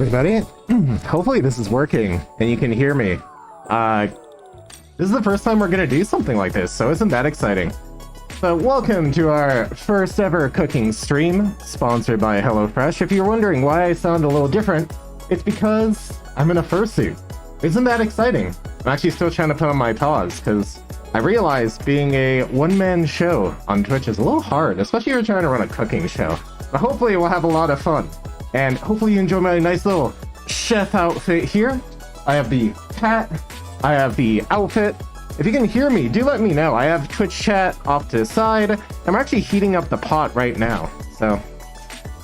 everybody. Hopefully this is working and you can hear me. This is the first time we're gonna do something like this, so isn't that exciting? So welcome to our first ever cooking stream, sponsored by HelloFresh. If you're wondering why I sound a little different, it's because I'm in a fursuit. Isn't that exciting? I'm actually still trying to put on my pause, because I realized being a one-man show on Twitch is a little hard, especially if you're trying to run a cooking show. But hopefully we'll have a lot of fun. And hopefully you enjoy my nice little chef outfit here. I have the hat, I have the outfit. If you can hear me, do let me know. I have Twitch chat off to the side. I'm actually heating up the pot right now. So,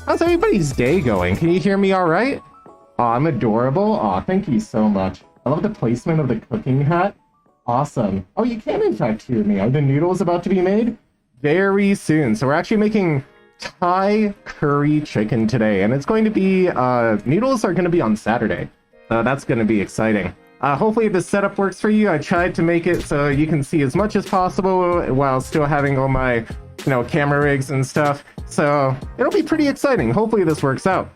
how's everybody's day going? Can you hear me all right? Aw, I'm adorable. Aw, thank you so much. I love the placement of the cooking hat. Awesome. Oh, you can in fact hear me. Are the noodles about to be made? Very soon. So we're actually making Thai curry chicken today, and it's going to be, noodles are going to be on Saturday. That's going to be exciting. Hopefully this setup works for you. I tried to make it so you can see as much as possible while still having all my, you know, camera rigs and stuff. So it'll be pretty exciting. Hopefully this works out.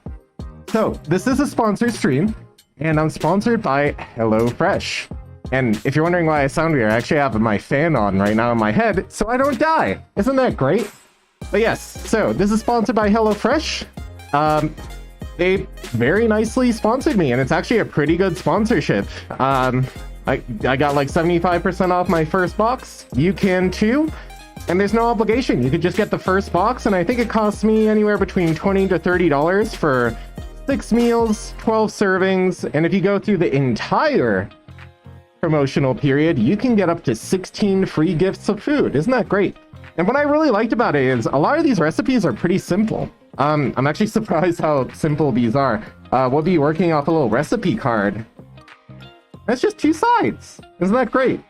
So this is a sponsored stream, and I'm sponsored by HelloFresh. And if you're wondering why I sound weird, I actually have my fan on right now in my head so I don't die. Isn't that great? But yes, so this is sponsored by HelloFresh. They very nicely sponsored me, and it's actually a pretty good sponsorship. I got like 75% off my first box. You can too. And there's no obligation. You could just get the first box, and I think it costs me anywhere between $20 to $30 for 6 meals, 12 servings. And if you go through the entire promotional period, you can get up to 16 free gifts of food. Isn't that great? And what I really liked about it is a lot of these recipes are pretty simple. I'm actually surprised how simple these are. We'll be working off a little recipe card. That's just 2 sides. Isn't that great?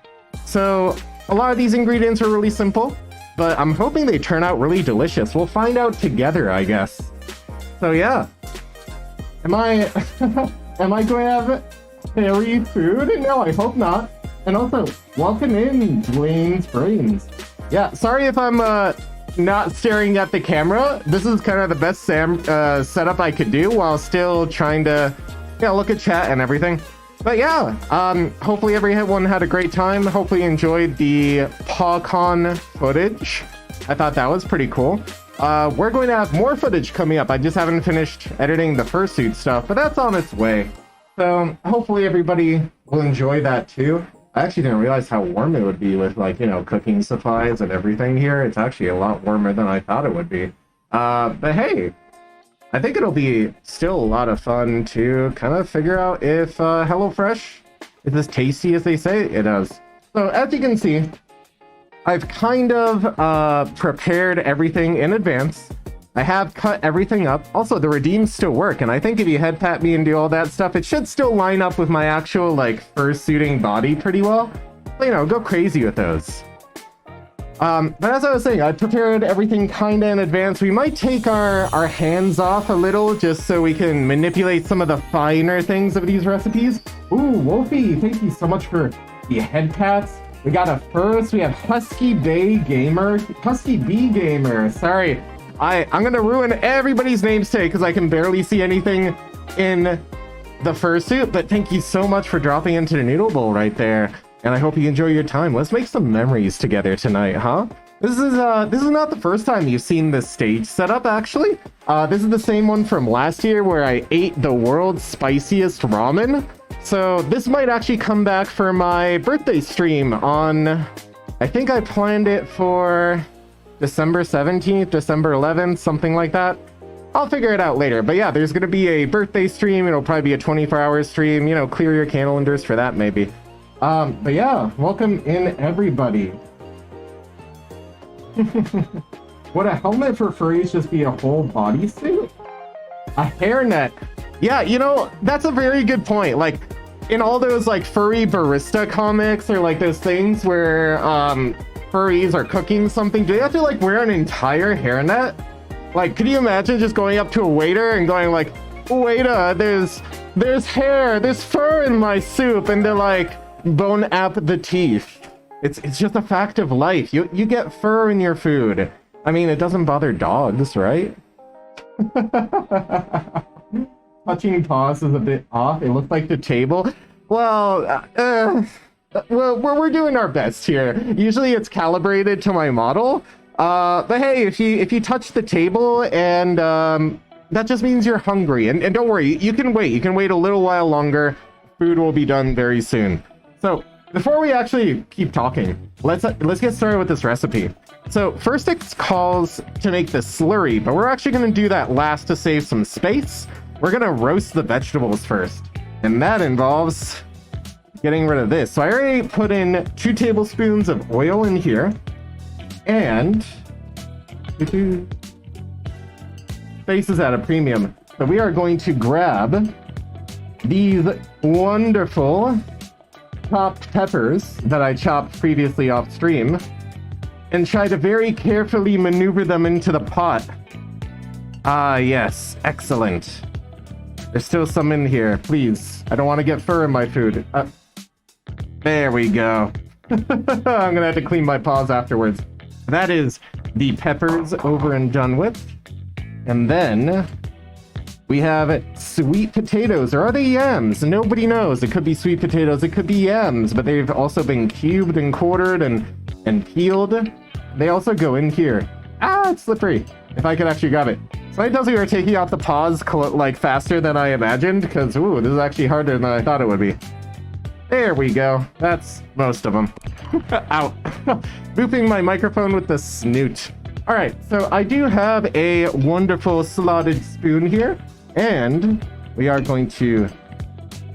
So a lot of these ingredients are really simple, but I'm hoping they turn out really delicious. We'll find out together, I guess. So yeah. Am I going to have fairy food? No, I hope not. And also, welcome in, Dwayne's Brains. Yeah, sorry if I'm not staring at the camera. This is kind of the best setup I could do while still trying to, you know, look at chat and everything. But yeah, hopefully everyone had a great time. Hopefully you enjoyed the PawCon footage. I thought that was pretty cool. We're going to have more footage coming up. I just haven't finished editing the fursuit stuff, but that's on its way. So hopefully everybody will enjoy that too. I actually didn't realize how warm it would be with, like, you know, cooking supplies and everything here. It's actually a lot warmer than I thought it would be. But hey, I think it'll be still a lot of fun to kind of figure out if HelloFresh is as tasty as they say it is. So as you can see, I've kind of prepared everything in advance. I have cut everything up. Also, the redeems still work, and I think if you head pat me and do all that stuff, it should still line up with my actual, like, fursuiting body pretty well. But, you know, go crazy with those. But as I was saying, I prepared everything kind of in advance. We might take our hands off a little just so we can manipulate some of the finer things of these recipes. Ooh, Wolfie, thank you so much for the head pats. We got a first. We have Husky Bee Gamer. Sorry. I'm gonna ruin everybody's names today because I can barely see anything in the fursuit, but thank you so much for dropping into the noodle bowl right there, and I hope you enjoy your time. Let's make some memories together tonight, huh? This is not the first time you've seen this stage setup, actually. This is the same one from last year where I ate the world's spiciest ramen. So this might actually come back for my birthday stream on, I think I planned it for December 17th, December 11th, something like that. I'll figure it out later. But yeah, there's going to be a birthday stream. It'll probably be a 24-hour stream. You know, clear your calendars for that, maybe. But yeah, welcome in, everybody. Would a helmet for furries just be a whole bodysuit? A hairnet. Yeah, you know, that's a very good point. Like, in all those, like, furry barista comics or, like, those things where, furries are cooking something, do they have to, like, wear an entire hairnet? Like, could you imagine just going up to a waiter and going like, waiter, there's hair, there's fur in my soup, and they're like, bone up the teeth. It's just a fact of life. You get fur in your food. I mean, it doesn't bother dogs, right? touching paws is a bit off. It looks like the table. Well, we're doing our best here. Usually it's calibrated to my model. But hey, if you touch the table and that just means you're hungry. And don't worry, you can wait. You can wait a little while longer. Food will be done very soon. So before we actually keep talking, let's get started with this recipe. So first it calls to make the slurry, but we're actually going to do that last to save some space. We're going to roast the vegetables first, and that involves getting rid of this. So I already put in 2 tablespoons of oil in here, and space is at a premium. So we are going to grab these wonderful chopped peppers that I chopped previously off stream and try to very carefully maneuver them into the pot. Ah, yes, excellent. There's still some in here, please. I don't want to get fur in my food. There we go. I'm gonna have to clean my paws afterwards. That is the peppers over and done with. And then we have sweet potatoes, or are they yams? Nobody knows. It could be sweet potatoes, it could be yams, but they've also been cubed and quartered and peeled. They also go in here. Ah, it's slippery. If I could actually grab it. So it tells me we're taking out the paws like faster than I imagined, because ooh, this is actually harder than I thought it would be. There we go. That's most of them. Ow. Booping my microphone with the snoot. All right, so I do have a wonderful slotted spoon here, and we are going to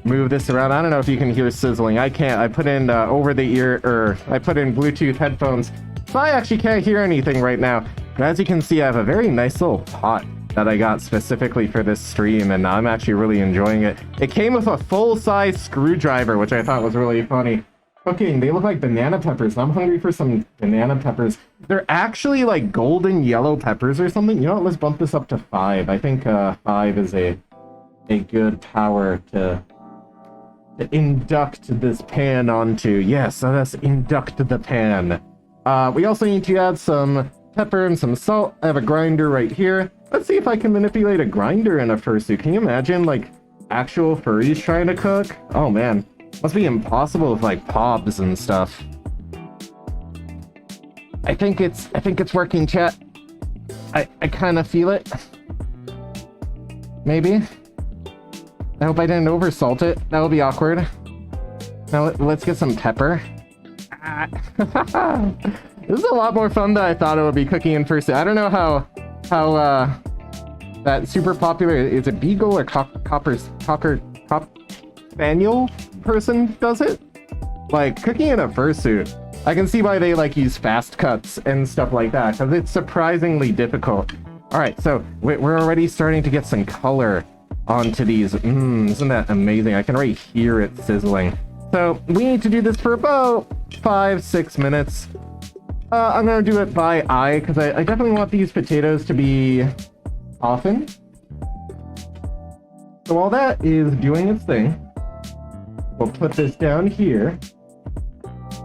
move this around. I don't know if you can hear sizzling. I can't. I put in I put in Bluetooth headphones, so I actually can't hear anything right now. But as you can see, I have a very nice little pot that I got specifically for this stream, and I'm actually really enjoying it. It came with a full-size screwdriver, which I thought was really funny. Cooking, they look like banana peppers. I'm hungry for some banana peppers. They're actually like golden yellow peppers or something. You know what, let's bump this up to 5. I think 5 is a good power to induct this pan onto. Yes, so let's induct the pan. We also need to add some pepper and some salt. I have a grinder right here. Let's see if I can manipulate a grinder in a fursuit. Can you imagine like actual furries trying to cook? Oh man, must be impossible with like pobs and stuff. I think it's working, chat. I kind of feel it. Maybe. I hope I didn't oversalt it. That would be awkward. Now let's get some pepper. This is a lot more fun than I thought it would be cooking in Fursuit. I don't know how that super popular, is it Beagle or Cocker Spaniel person does it? Like cooking in a Fursuit. I can see why they like use fast cuts and stuff like that, because it's surprisingly difficult. All right, so we're already starting to get some color onto these. Isn't that amazing? I can already hear it sizzling. So we need to do this for about 5-6 minutes. I'm gonna do it by eye because I definitely want these potatoes to be often. So while that is doing its thing, we'll put this down here.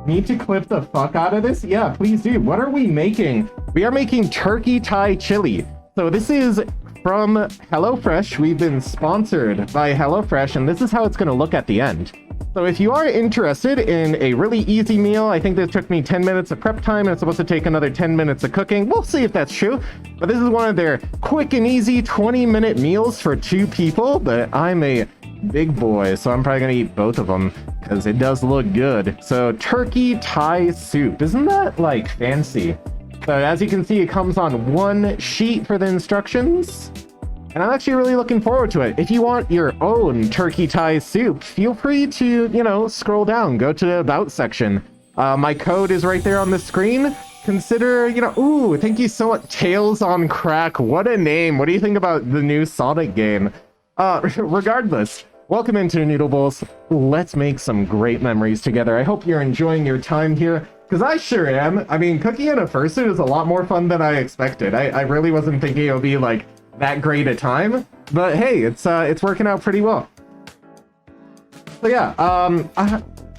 Need to clip the fuck out of this? Yeah, please do. What are we making? We are making turkey Thai chili. So this is from HelloFresh. We've been sponsored by HelloFresh, and this is how it's going to look at the end. So if you are interested in a really easy meal, I think this took me 10 minutes of prep time, and it's supposed to take another 10 minutes of cooking. We'll see if that's true. But this is one of their quick and easy 20-minute meals for 2 people. But I'm a big boy, so I'm probably gonna eat both of them because it does look good. So turkey Thai soup, isn't that like fancy? So as you can see, it comes on one sheet for the instructions, and I'm actually really looking forward to it. If you want your own turkey Thai soup, feel free to, you know, scroll down, go to the about section. My code is right there on the screen. Consider, you know, ooh, thank you so much. Tails on Crack, what a name. What do you think about the new Sonic game? Regardless, welcome into Noodle Bowls. Let's make some great memories together. I hope you're enjoying your time here, because I sure am. I mean, cooking in a fursuit is a lot more fun than I expected. I really wasn't thinking it would be like that great a time, but hey, it's working out pretty well. So yeah,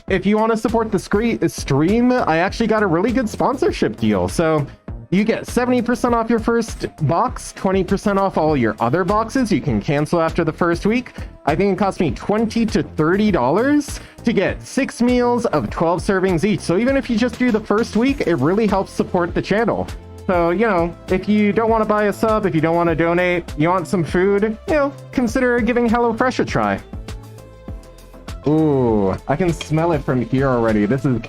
if you want to support the stream, I actually got a really good sponsorship deal. So You get 70% off your first box, 20% off all your other boxes. You can cancel after the first week. I think it cost me $20 to $30 to get 6 meals of 12 servings each. So even if you just do the first week, it really helps support the channel. So, you know, if you don't want to buy a sub, if you don't want to donate, you want some food, you know, consider giving HelloFresh a try. Ooh, I can smell it from here already. This is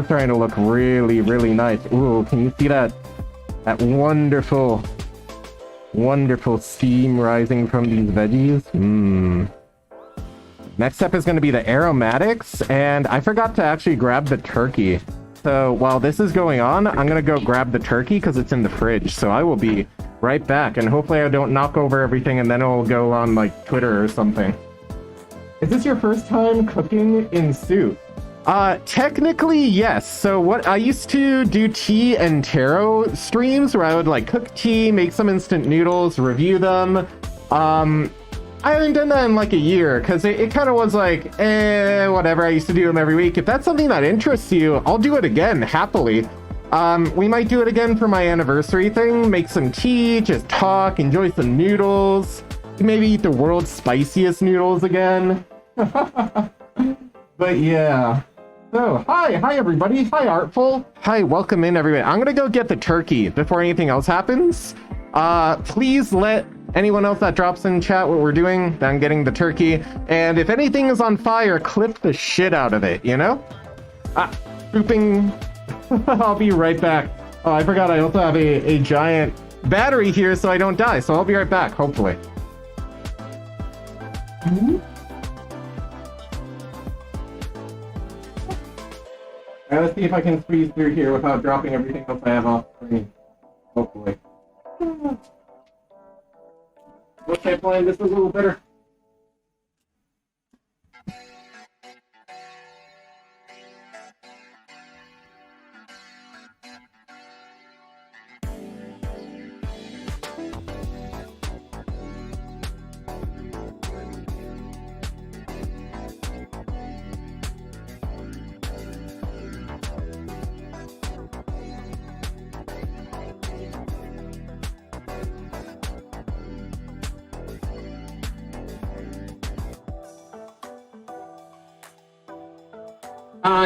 starting to look really, really nice. Ooh, can you see that? That wonderful, wonderful steam rising from these veggies. Next step is going to be the aromatics, and I forgot to actually grab the turkey. So while this is going on, I'm going to go grab the turkey because it's in the fridge. So I will be right back, and hopefully I don't knock over everything and then it'll go on like Twitter or something. Is this your first time cooking in Suit? Technically, yes. So what I used to do tea and tarot streams where I would like cook tea, make some instant noodles, review them. I haven't done that in like a year because it kind of was like, whatever. I used to do them every week. If that's something that interests you, I'll do it again, happily. We might do it again for my anniversary thing, make some tea, just talk, enjoy some noodles, maybe eat the world's spiciest noodles again. But yeah. So, hi everybody. Hi Artful. Hi, welcome in everybody. I'm gonna go get the turkey before anything else happens. Please let anyone else that drops in chat what we're doing, that I'm getting the turkey. And if anything is on fire, clip the shit out of it, you know? Pooping. I'll be right back. Oh, I forgot I also have a giant battery here so I don't die. So I'll be right back, hopefully. Alright, let's see if I can squeeze through here without dropping everything else I have off screen. Hopefully. Let's try playing this a little better.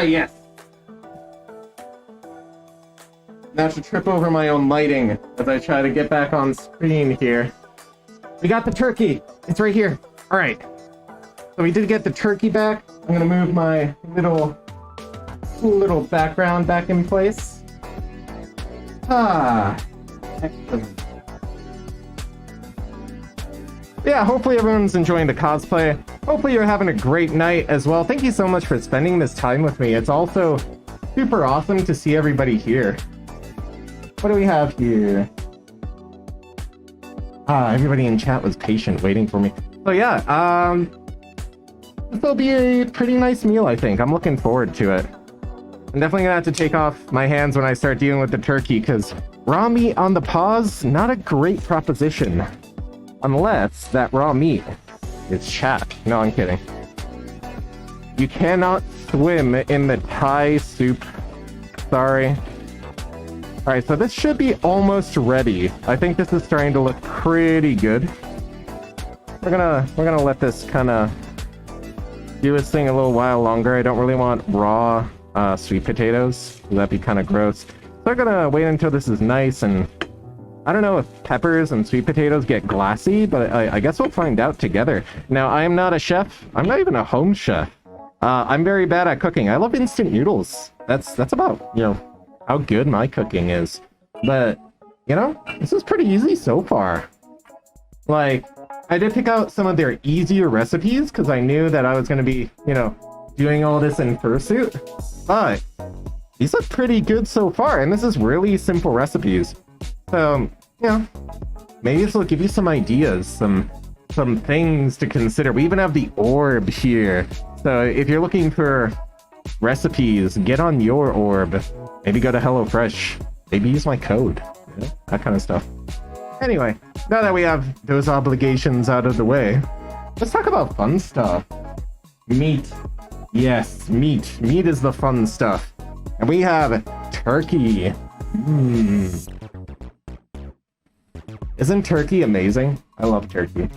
Yes. Now to trip over my own lighting as I try to get back on screen here. We got the turkey. It's right here. All right. So we did get the turkey back. I'm gonna move my little background back in place. Excellent. Yeah, hopefully everyone's enjoying the cosplay. Hopefully you're having a great night as well. Thank you so much for spending this time with me. It's also super awesome to see everybody here. What do we have here? Everybody in chat was patient waiting for me. So yeah, this will be a pretty nice meal, I think. I'm looking forward to it. I'm definitely gonna have to take off my hands when I start dealing with the turkey, because raw meat on the paws, not a great proposition. Unless that raw meat is chapped. No, I'm kidding. You cannot swim in the Thai soup. Sorry. Alright, so this should be almost ready. I think this is starting to look pretty good. We're gonna let this kind of do its thing a little while longer. I don't really want raw sweet potatoes. That'd be kind of gross. So I'm gonna wait until this is nice, and I don't know if peppers and sweet potatoes get glassy, but I guess we'll find out together. Now, I am not a chef. I'm not even a home chef. I'm very bad at cooking. I love instant noodles. That's about, you know, how good my cooking is. But, you know, this is pretty easy so far. Like, I did pick out some of their easier recipes because I knew that I was going to be, you know, doing all this in Fursuit. But these look pretty good so far, and this is really simple recipes. So, you know, maybe this will give you some ideas, some things to consider. We even have the orb here. So if you're looking for recipes, get on your orb. Maybe go to HelloFresh. Maybe use my code. You know, that kind of stuff. Anyway, now that we have those obligations out of the way, let's talk about fun stuff. Meat. Yes, meat. Meat is the fun stuff. And we have turkey. Isn't turkey amazing? I love turkey.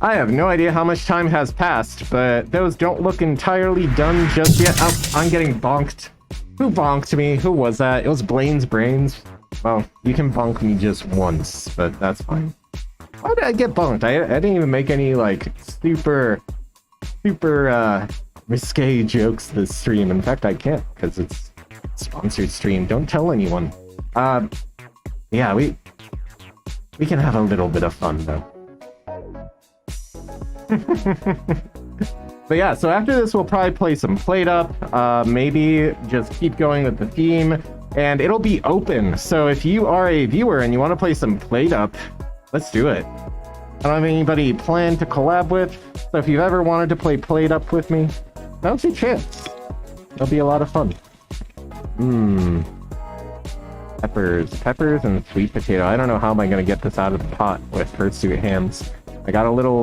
I have no idea how much time has passed, but those don't look entirely done just yet. Oh, I'm getting bonked. Who bonked me? Who was that? It was Blaine's Brains. Well, you can bonk me just once, but that's fine. Why did I get bonked? I didn't even make any, like, super risque jokes this stream. In fact, I can't, because it's a sponsored stream. Don't tell anyone. Yeah, we can have a little bit of fun, though. But yeah, so after this, we'll probably play some Plate Up, maybe just keep going with the theme, and it'll be open. So if you are a viewer and you want to play some Plate Up, let's do it. I don't have anybody planned to collab with, so if you've ever wanted to play Plate Up with me, now's your chance. It'll be a lot of fun. Peppers and sweet potato. I don't know how am I gonna get this out of the pot with Fursuit hands. I got a little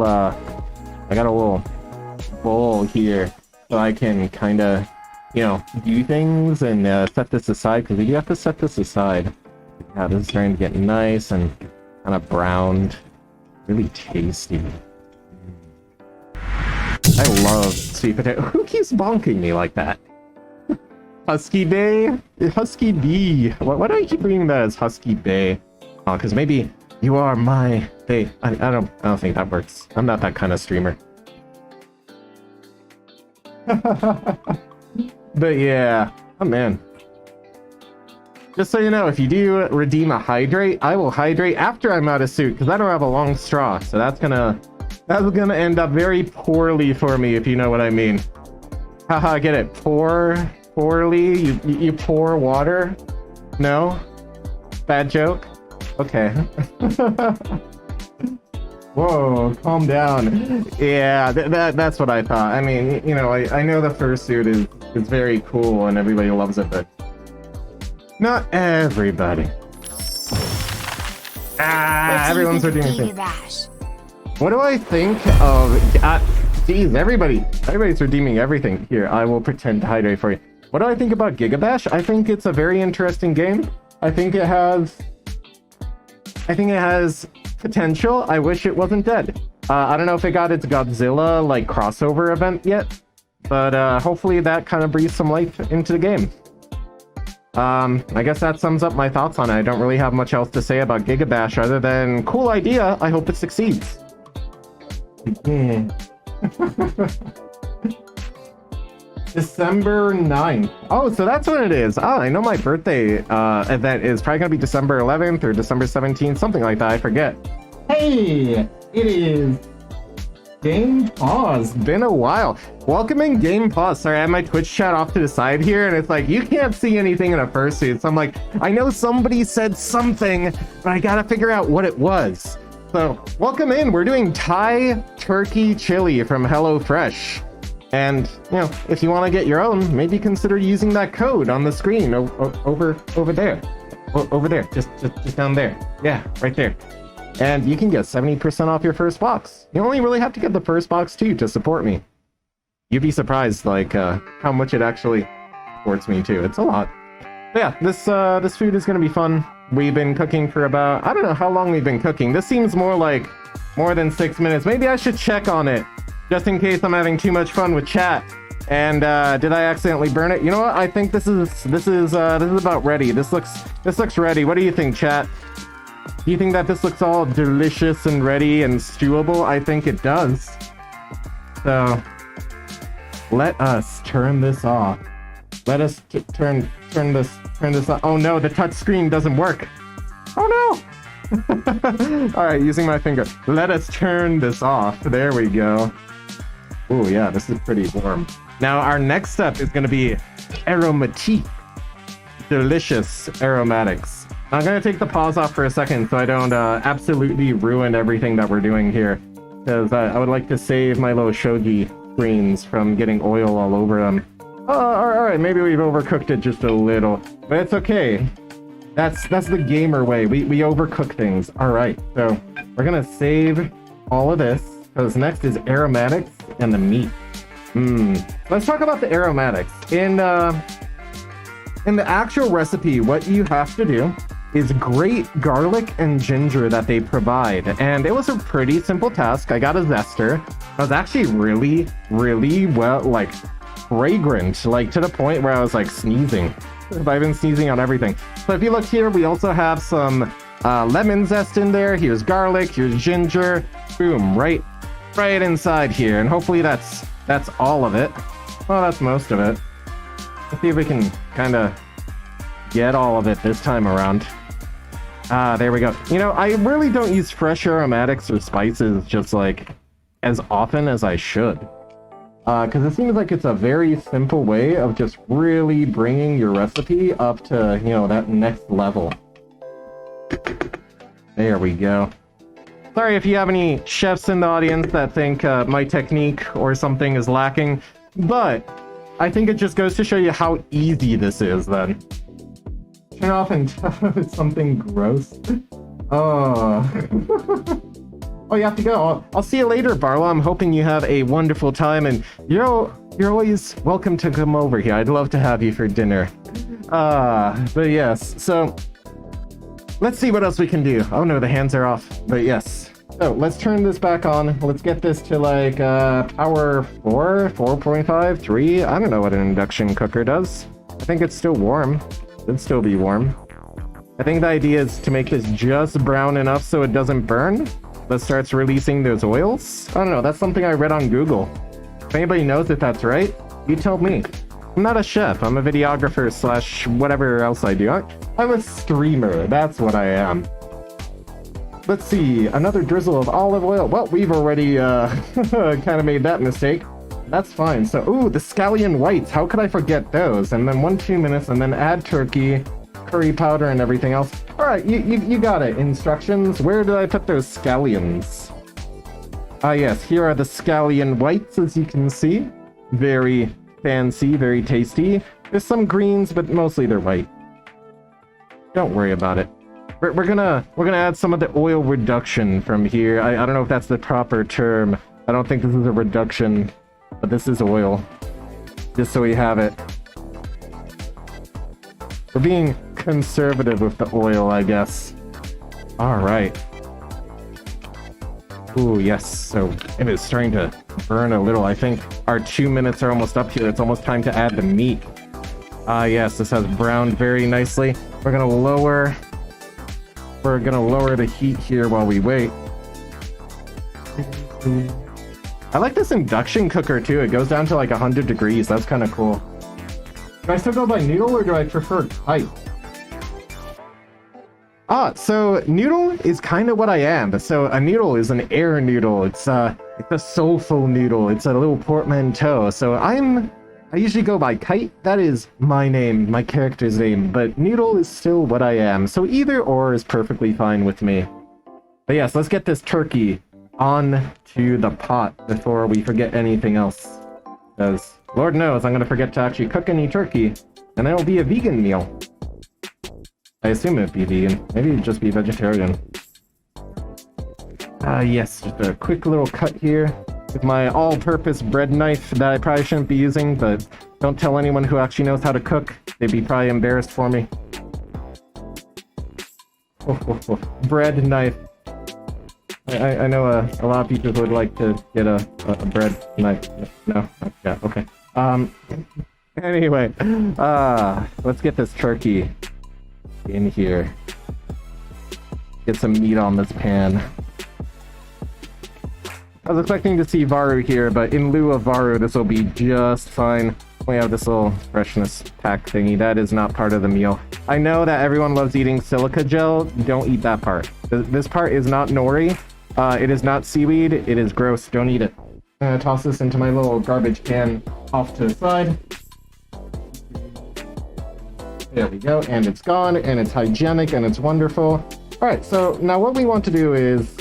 bowl here so I can kind of, you know, do things and set this aside, because we do have to set this aside. Yeah, this is starting to get nice and kind of browned. Really tasty. I love sweet potato. Who keeps bonking me like that? Husky Bay? Husky B. Why do I keep reading that as Husky Bay? Oh, because maybe you are my Bay. I don't think that works. I'm not that kind of streamer. But yeah. Oh man. Just so you know, if you do redeem a hydrate, I will hydrate after I'm out of suit, because I don't have a long straw, so that's gonna end up very poorly for me, if you know what I mean. Haha, get it? Poorly? You pour water? No? Bad joke? Okay. Whoa, calm down. Yeah, that's what I thought. I mean, you know, I know the fursuit is very cool and everybody loves it, but not everybody. Everyone's redeeming things. What do I think of... Geez, everybody's redeeming everything. Here, I will pretend to hydrate for you. What do I think about Gigabash? I think it's a very interesting game. I think it has potential. I wish it wasn't dead. I don't know if it got its Godzilla like crossover event yet, but hopefully that kind of breathes some life into the game. I guess that sums up my thoughts on it. I don't really have much else to say about Gigabash other than cool idea. I hope it succeeds. December 9th. Oh, so that's when it is. Oh, I know my birthday event is probably gonna be December 11th or December 17th, something like that. I forget. Hey, it is Game Pause. Been a while. Welcoming Game Pause. Sorry, I have my Twitch chat off to the side here, and it's like you can't see anything in a fursuit. So I'm like, I know somebody said something, but I gotta figure out what it was. So welcome in. We're doing Thai turkey chili from HelloFresh. And, you know, if you want to get your own, maybe consider using that code on the screen over there. Over there. Just down there. Yeah, right there. And you can get 70% off your first box. You only really have to get the first box, too, to support me. You'd be surprised, like, how much it actually supports me, too. It's a lot. But yeah, this food is going to be fun. We've been cooking for about... I don't know how long we've been cooking. This seems more like more than 6 minutes. Maybe I should check on it. Just in case I'm having too much fun with chat. And did I accidentally burn it? You know what? I think this is about ready. This looks ready. What do you think, chat? Do you think that this looks all delicious and ready and stewable? I think it does. So let us turn this off. Let us turn this off. Oh no, the touch screen doesn't work. Oh no. All right, using my finger. Let us turn this off. There we go. Oh yeah, this is pretty warm. Now our next step is going to be aromatique. Delicious aromatics. I'm going to take the pause off for a second so I don't absolutely ruin everything that we're doing here. Because I would like to save my little shogi screens from getting oil all over them. Alright, maybe we've overcooked it just a little. But it's okay. That's the gamer way. We overcook things. Alright, so we're going to save all of this. Because next is aromatics and the meat. Let's talk about the aromatics. In the actual recipe, what you have to do is grate garlic and ginger that they provide. And it was a pretty simple task. I got a zester. I was actually really, really well, like, fragrant, like to the point where I was like sneezing. I've been sneezing on everything. So if you look here, we also have some lemon zest in there. Here's garlic, here's ginger. Boom, right inside here. And hopefully that's all of it. Well, that's most of it. Let's see if we can kind of get all of it this time around. There we go. You know, I really don't use fresh aromatics or spices just like as often as I should. Because it seems like it's a very simple way of just really bringing your recipe up to, you know, that next level. There we go. Sorry if you have any chefs in the audience that think my technique or something is lacking, but I think it just goes to show you how easy this is then. Turn off and tell if it's something gross. Oh. Oh, you have to go. I'll see you later, Barlow. I'm hoping you have a wonderful time, and you're always welcome to come over here. I'd love to have you for dinner. But yes, so let's see what else we can do. Oh no, the hands are off, but yes. So let's turn this back on. Let's get this to like power 4, 4.5, 3. I don't know what an induction cooker does. I think it's still warm. It'd still be warm. I think the idea is to make this just brown enough so it doesn't burn, but starts releasing those oils. I don't know, that's something I read on Google. If anybody knows if that's right, you tell me. I'm not a chef, I'm a videographer slash whatever else I do. I'm a streamer, that's what I am. Let's see, another drizzle of olive oil. Well, we've already kind of made that mistake. That's fine. So, ooh, the scallion whites, how could I forget those? And then 1-2 minutes, and then add turkey, curry powder, and everything else. All right, you got it. Instructions. Where did I put those scallions? Yes, here are the scallion whites, as you can see. Very fancy, very tasty. There's some greens, but mostly they're white. Don't worry about it. We're gonna add some of the oil reduction from here. I don't know if that's the proper term. I don't think this is a reduction, but this is oil. Just so we have it. We're being conservative with the oil, I guess. Alright. Ooh, yes. So it is starting to burn a little. I think our 2 minutes are almost up here. It's almost time to add the meat. Yes, this has browned very nicely. We're gonna lower the heat here while we wait. I like this induction cooker too. It goes down to like 100 degrees. That's kind of cool. Do I still go by noodle or do I prefer kite? So noodle is kind of what I am. So a noodle is an air noodle. It's a soulful noodle. It's a little portmanteau. So I usually go by kite. That is my name, my character's name. But noodle is still what I am. So either or is perfectly fine with me. But yes, let's get this turkey on to the pot before we forget anything else. Because Lord knows I'm going to forget to actually cook any turkey. And it'll be a vegan meal. I assume it'd be vegan. Maybe it'd just be vegetarian. Yes, just a quick little cut here with my all-purpose bread knife that I probably shouldn't be using, but don't tell anyone who actually knows how to cook. They'd be probably embarrassed for me. Bread knife. I know a lot of people would like to get a bread knife. No? Yeah, okay. Anyway, let's get this turkey in here. Get some meat on this pan. I was expecting to see Varu here, but in lieu of Varu, this will be just fine. We have this little freshness pack thingy. That is not part of the meal. I know that everyone loves eating silica gel. Don't eat that part. This part is not nori. It is not seaweed. It is gross. Don't eat it. I'm gonna toss this into my little garbage can off to the side. There we go, and it's gone, and it's hygienic, and it's wonderful. Alright, so now what we want to do is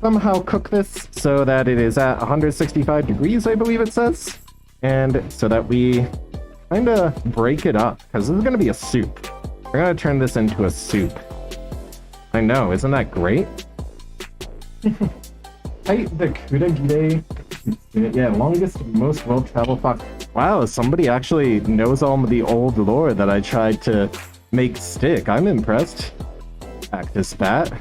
somehow cook this so that it is at 165 degrees, I believe it says. And so that we kind of break it up, because this is going to be a soup. We're going to turn this into a soup. I know, isn't that great? The Kudagide. Yeah, longest, most well-traveled fox. Wow, somebody actually knows all the old lore that I tried to make stick. I'm impressed. Cactus bat.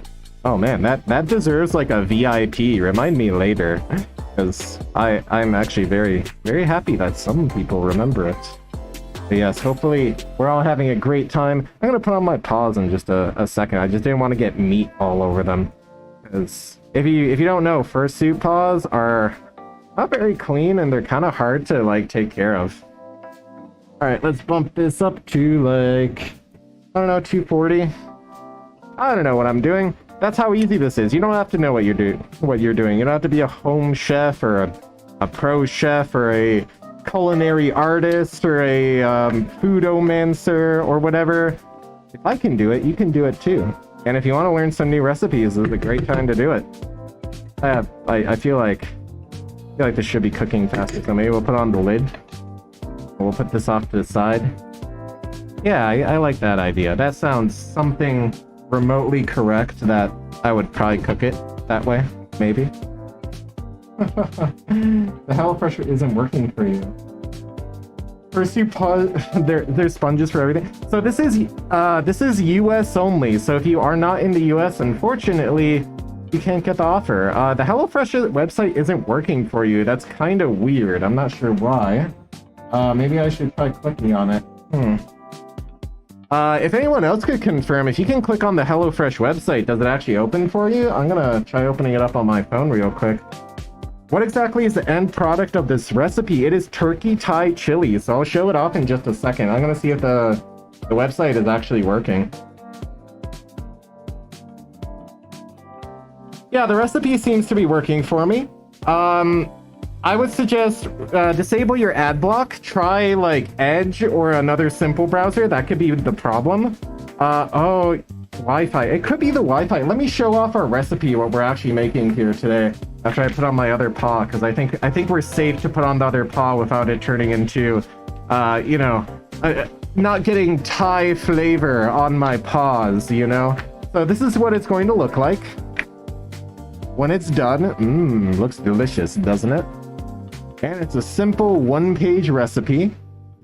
Oh man, that deserves like a VIP. Remind me later, because I'm actually very happy that some people remember it. But yes, hopefully we're all having a great time. I'm gonna put on my paws in just a second. I just didn't want to get meat all over them, because if you don't know, fursuit paws are not very clean and they're kind of hard to like take care of. All right, let's bump this up to like, I don't know, 240. I don't know what I'm doing. That's how easy this is. You don't have to know what you're doing. You don't have to be a home chef or a pro chef or a culinary artist or a foodomancer or whatever. If I can do it, you can do it too. And if you want to learn some new recipes, this is a great time to do it. I feel like this should be cooking faster, so maybe we'll put on the lid. We'll put this off to the side. Yeah, I like that idea. That sounds something remotely correct that I would probably cook it that way, maybe. The HelloFresh isn't working for you. Fursuit paws, there's sponges for everything. So this is US only. So if you are not in the US, unfortunately, you can't get the offer. The HelloFresh website isn't working for you. That's kind of weird. I'm not sure why. Maybe I should try clicking on it. If anyone else could confirm, if you can click on the HelloFresh website, does it actually open for you? I'm gonna try opening it up on my phone real quick. What exactly is the end product of this recipe? It is turkey Thai chili, so I'll show it off in just a second. I'm gonna see if the website is actually working. Yeah, the recipe seems to be working for me. I would suggest disable your ad block. Try like Edge or another simple browser. That could be the problem. Oh, Wi-Fi. It could be the Wi-Fi. Let me show off our recipe, what we're actually making here today. After I put on my other paw, because I think we're safe to put on the other paw without it turning into, you know, not getting Thai flavor on my paws, you know? So this is what it's going to look like when it's done. Looks delicious, doesn't it? And it's a simple one-page recipe.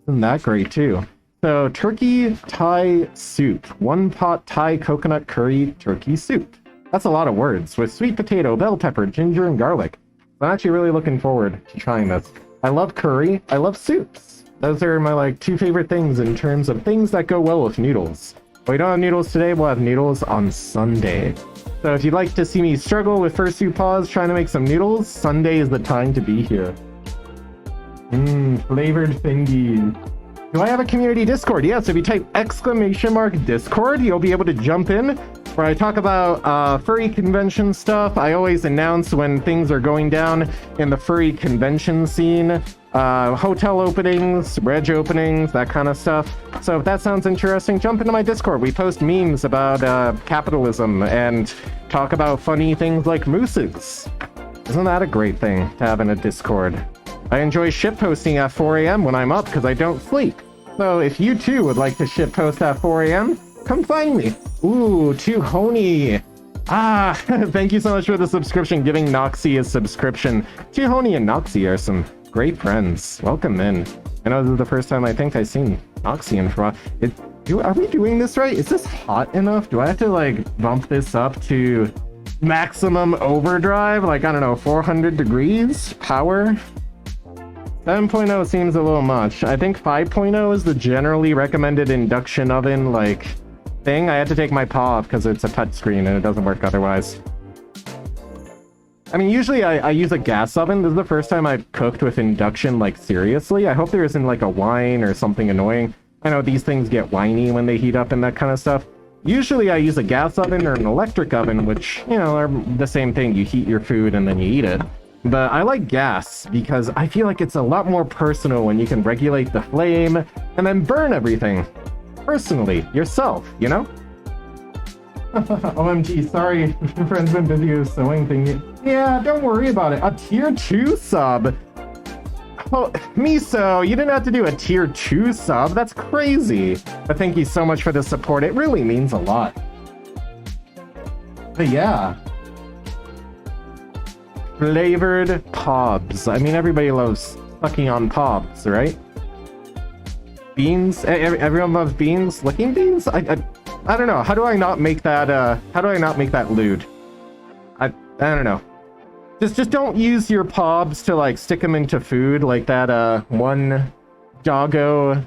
Isn't that great too? So turkey Thai soup, one pot Thai coconut curry turkey soup. That's a lot of words, with sweet potato, bell pepper, ginger, and garlic. I'm actually really looking forward to trying this. I love curry, I love soups. Those are my like two favorite things in terms of things that go well with noodles. But we don't have noodles today, we'll have noodles on Sunday. So if you'd like to see me struggle with fursuit paws trying to make some noodles, Sunday is the time to be here. Flavored thingies. Do I have a community Discord? Yes, if you type !Discord, you'll be able to jump in where I talk about furry convention stuff. I always announce when things are going down in the furry convention scene, hotel openings, reg openings, that kind of stuff. So if that sounds interesting, jump into my Discord. We post memes about capitalism and talk about funny things like mooses. Isn't that a great thing to have in a Discord? I enjoy shitposting at 4 a.m. when I'm up because I don't sleep. So if you too would like to shitpost at 4 a.m., come find me. Ooh, Tuhoni. Thank you so much for the subscription, giving Noxie a subscription. Tuhoni and Noxie are some great friends. Welcome in. I know this is the first time I think I've seen Noxie in for a while. Are we doing this right? Is this hot enough? Do I have to like bump this up to maximum overdrive? Like, I don't know, 400 degrees power? 7.0 seems a little much. I think 5.0 is the generally recommended induction oven, like, thing. I had to take my paw off because it's a touchscreen and it doesn't work otherwise. I mean, usually I use a gas oven. This is the first time I've cooked with induction, like, seriously. I hope there isn't, like, a whine or something annoying. I know these things get whiny when they heat up and that kind of stuff. Usually I use a gas oven or an electric oven, which, you know, are the same thing. You heat your food and then you eat it. But I like gas because I feel like it's a lot more personal when you can regulate the flame and then burn everything. Personally, yourself, you know? OMG, sorry, your friend's been busy with sewing thing. Yeah, don't worry about it. A tier 2 sub? Oh, Miso, you didn't have to do a tier 2 sub. That's crazy. But thank you so much for the support. It really means a lot. But yeah. Flavored pobs. I mean, everybody loves sucking on pobs, right? Beans? Everyone loves beans? Licking beans? I don't know. How do I not make that, how do I not make that lewd? I don't know. Just don't use your pobs to, like, stick them into food like that, one doggo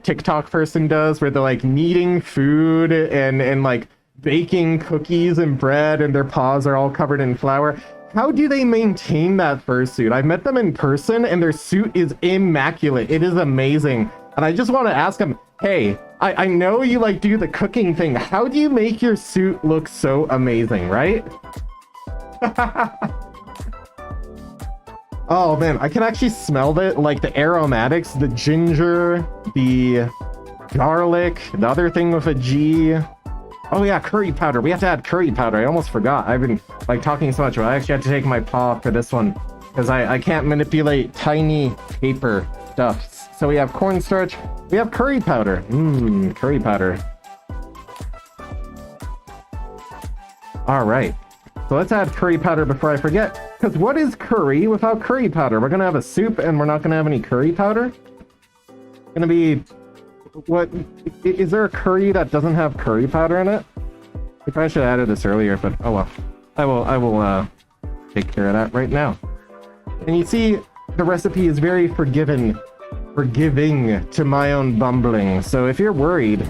TikTok person does, where they're, like, kneading food and, like, baking cookies and bread, and their paws are all covered in flour. How do they maintain that fursuit? I've met them in person, and their suit is immaculate. It is amazing. And I just want to ask them, hey, I know you, like, do the cooking thing. How do you make your suit look so amazing, right? Oh man, I can actually smell it, like the aromatics, the ginger, the garlic, the other thing with a G. Oh yeah, curry powder. We have to add curry powder. I almost forgot. I've been like talking so much, but I actually had to take my paw off for this one because I can't manipulate tiny paper stuffs. So we have cornstarch. We have curry powder. Curry powder. All right. So let's add curry powder before I forget. Because what is curry without curry powder? We're going to have a soup and we're not going to have any curry powder? Going to be... What? Is there a curry that doesn't have curry powder in it? We probably should have added this earlier, but oh well. I will take care of that right now. And you see, the recipe is very forgiving to my own bumbling. So if you're worried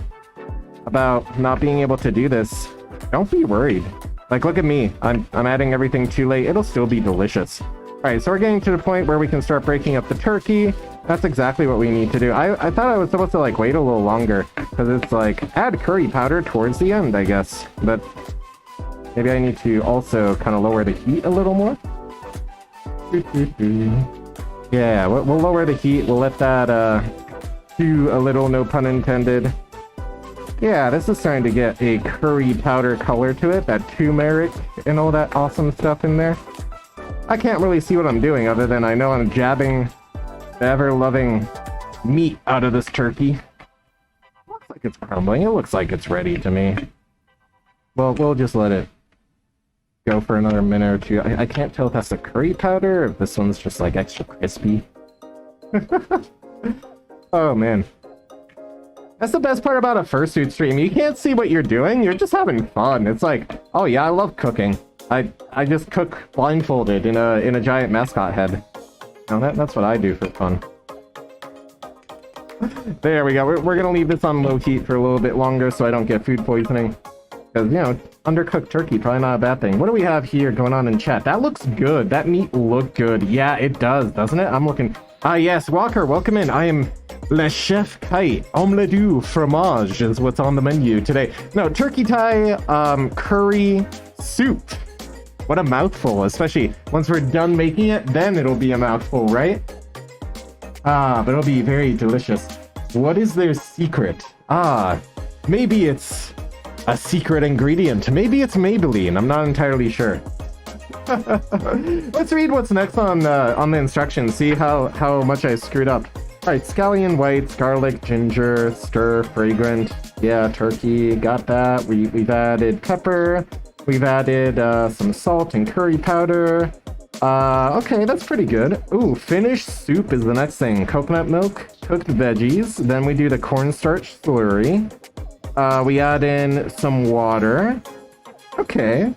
about not being able to do this, don't be worried. Like, look at me. I'm adding everything too late. It'll still be delicious. Alright, so we're getting to the point where we can start breaking up the turkey. That's exactly what we need to do. I thought I was supposed to, like, wait a little longer. Because it's like, add curry powder towards the end, I guess. But maybe I need to also kind of lower the heat a little more. Yeah, we'll lower the heat. We'll let that stew a little, no pun intended. Yeah, this is starting to get a curry powder color to it, that turmeric and all that awesome stuff in there. I can't really see what I'm doing other than I know I'm jabbing the ever-loving meat out of this turkey. Looks like it's crumbling. It looks like it's ready to me. Well, we'll just let it go for another minute or two. I can't tell if that's the curry powder or if this one's just like extra crispy. Oh, man. That's the best part about a fursuit stream. You can't see what you're doing. You're just having fun. It's like, oh yeah, I love cooking. I just cook blindfolded in a giant mascot head. Now that's what I do for fun. There we go. We're gonna leave this on low heat for a little bit longer so I don't get food poisoning. Because, you know, undercooked turkey, probably not a bad thing. What do we have here going on in chat? That looks good. That meat looked good. Yeah, it does, doesn't it? I'm looking... Ah, yes, Walker, welcome in. I am Le Chef Kite. Omelette du fromage is what's on the menu today. No, turkey thai, curry, soup. What a mouthful, especially once we're done making it, then it'll be a mouthful, right? Ah, but it'll be very delicious. What is their secret? Ah, maybe it's a secret ingredient. Maybe it's Maybelline. I'm not entirely sure. Let's read what's next on the instructions. See how much I screwed up. All right, scallion whites, garlic, ginger, stir, fragrant. Yeah, turkey. Got that. We've added pepper. We've added some salt and curry powder. Okay, that's pretty good. Ooh, finished soup is the next thing. Coconut milk, cooked veggies. Then we do the cornstarch slurry. We add in some water. Okay.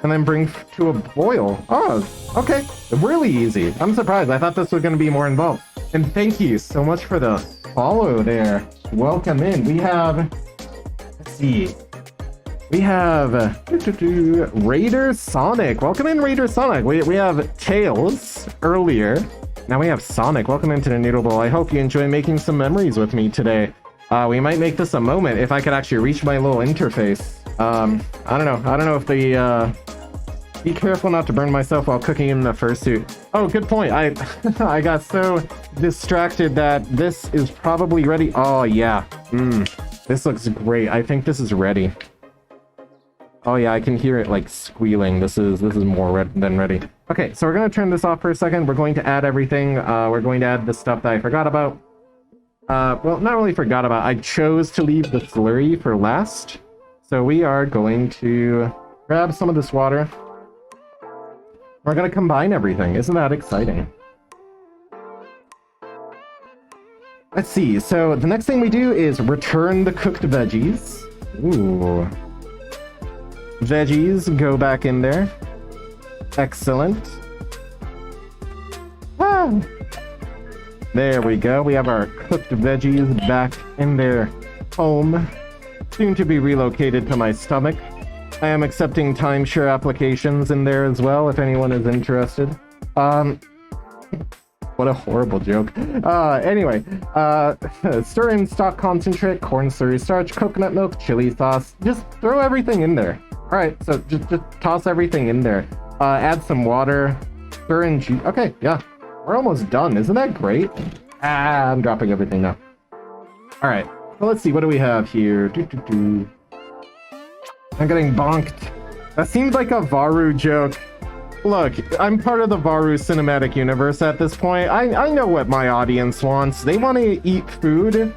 And then bring to a boil. Oh, okay. Really easy. I'm surprised. I thought this was going to be more involved. And thank you so much for the follow there. Welcome in. We have... Let's see. We have... Raider Sonic. Welcome in, Raider Sonic. We have Tails earlier. Now we have Sonic. Welcome into the Noodle Bowl. I hope you enjoy making some memories with me today. We might make this a moment if I could actually reach my little interface. I don't know if the... Be careful not to burn myself while cooking in the fursuit. Oh, good point. I got so distracted that this is probably ready. Oh, yeah. This looks great. I think this is ready. Oh, yeah, I can hear it, like, squealing. This is more than ready. Okay, so we're going to turn this off for a second. We're going to add everything. We're going to add the stuff that I forgot about. Well, not really forgot about. I chose to leave the slurry for last. So we are going to grab some of this water. We're going to combine everything. Isn't that exciting? Let's see. So the next thing we do is return the cooked veggies. Ooh. Veggies go back in there. Excellent. Ah. There we go. We have our cooked veggies back in their home. Soon to be relocated to my stomach. I am accepting timeshare applications in there as well, if anyone is interested. What a horrible joke. Anyway, stir in stock concentrate, corn slurry starch, coconut milk, chili sauce. Just throw everything in there. Alright, so just toss everything in there. Add some water, stir in juice. Okay, yeah, we're almost done. Isn't that great? I'm dropping everything now. Alright, so let's see, what do we have here? I'm getting bonked. That seems like a Varu joke. Look, I'm part of the Varu cinematic universe at this point. I know what my audience wants. They want to eat food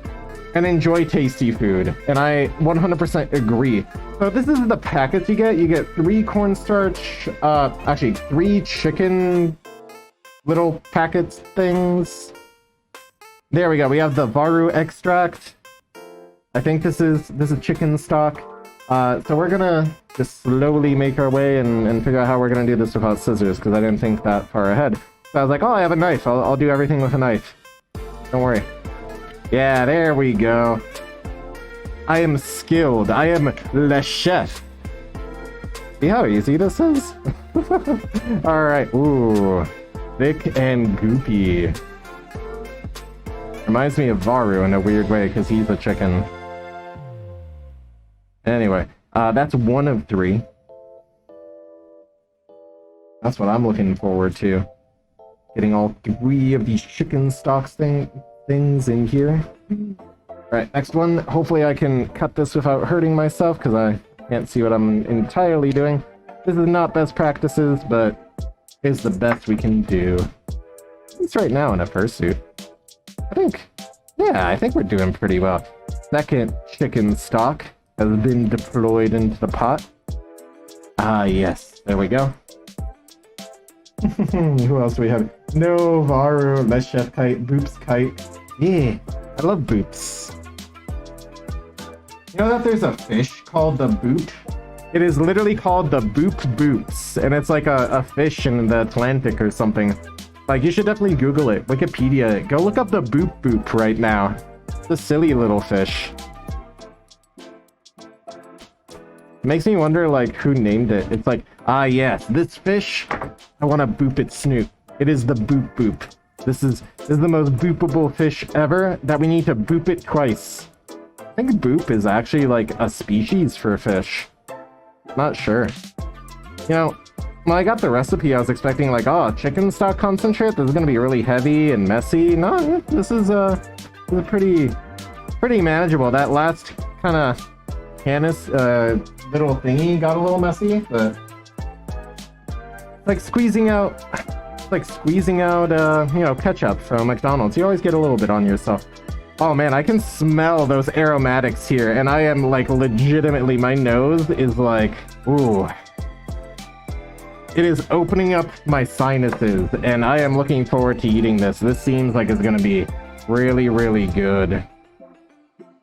and enjoy tasty food. And I 100% agree. So this is the packets you get. You get 3 cornstarch, actually 3 chicken little packets things. There we go. We have the Varu extract. I think this is chicken stock. So we're gonna just slowly make our way and figure out how we're gonna do this without scissors, because I didn't think that far ahead. So I was like, oh, I have a knife. I'll do everything with a knife. Don't worry. Yeah, there we go. I am skilled. I am le chef. See how easy this is? Alright, ooh. Thick and goopy. Reminds me of Varu in a weird way, because he's a chicken. Anyway, that's 1 of 3. That's what I'm looking forward to. Getting all 3 of these chicken stocks things in here. Alright, next one. Hopefully I can cut this without hurting myself, because I can't see what I'm entirely doing. This is not best practices, but it's the best we can do. It's right now in a fursuit. I think we're doing pretty well. Second chicken stock has been deployed into the pot. Ah, yes. There we go. Who else do we have? No, Varu, Let's Chef Kite, Boops Kite. Yeah, I love Boops. You know that there's a fish called the boop? It is literally called the boop boops, and it's like a fish in the Atlantic or something. Like, you should definitely Google it, Wikipedia it. Go look up the boop boop right now. It's a silly little fish. Makes me wonder, like, who named it. It's like, ah, yes, this fish, I want to boop its snoot. It is the boop boop. This is the most boopable fish ever, that we need to boop it twice. I think boop is actually, like, a species for a fish. Not sure. You know, when I got the recipe, I was expecting, like, oh, chicken stock concentrate? This is going to be really heavy and messy. No, this is pretty manageable. That last kind of Canis, little thingy got a little messy, but like squeezing out, you know, ketchup from McDonald's. You always get a little bit on yourself. Oh man, I can smell those aromatics here, and I am like legitimately, my nose is like, ooh. It is opening up my sinuses, and I am looking forward to eating this. This seems like it's gonna be really, really good.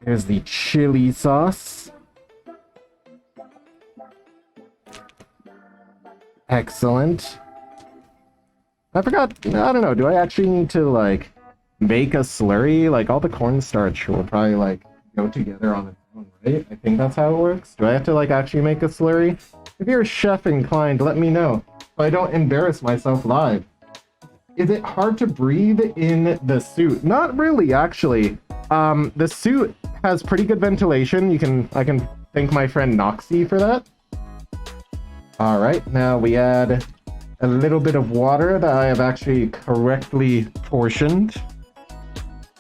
Here's the chili sauce. Excellent. I forgot, I don't know, do I actually need to, like, make a slurry? Like, all the cornstarch will probably, like, go together on its own, right? I think that's how it works. Do I have to, like, actually make a slurry? If you're chef inclined, let me know, so I don't embarrass myself live. Is it hard to breathe in the suit? Not really, actually. The suit has pretty good ventilation. I can thank my friend Noxy for that. Alright, now we add a little bit of water that I have actually correctly portioned.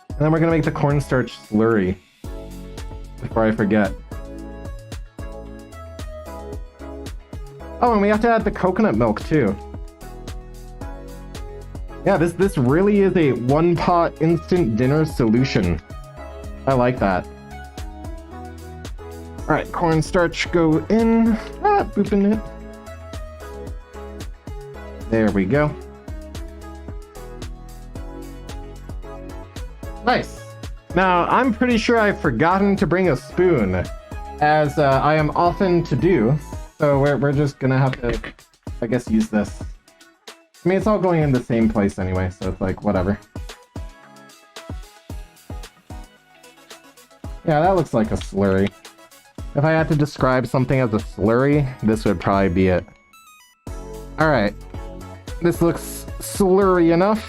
And then we're gonna make the cornstarch slurry. Before I forget. Oh, and we have to add the coconut milk too. Yeah, this really is a one-pot instant dinner solution. I like that. Alright, cornstarch go in. Booping it. There we go. Nice. Now, I'm pretty sure I've forgotten to bring a spoon. as I am often to do. So we're just gonna have to, I guess, use this. I mean, it's all going in the same place anyway, so it's like, whatever. Yeah, that looks like a slurry. If I had to describe something as a slurry, this would probably be it. Alright. This looks slurry enough.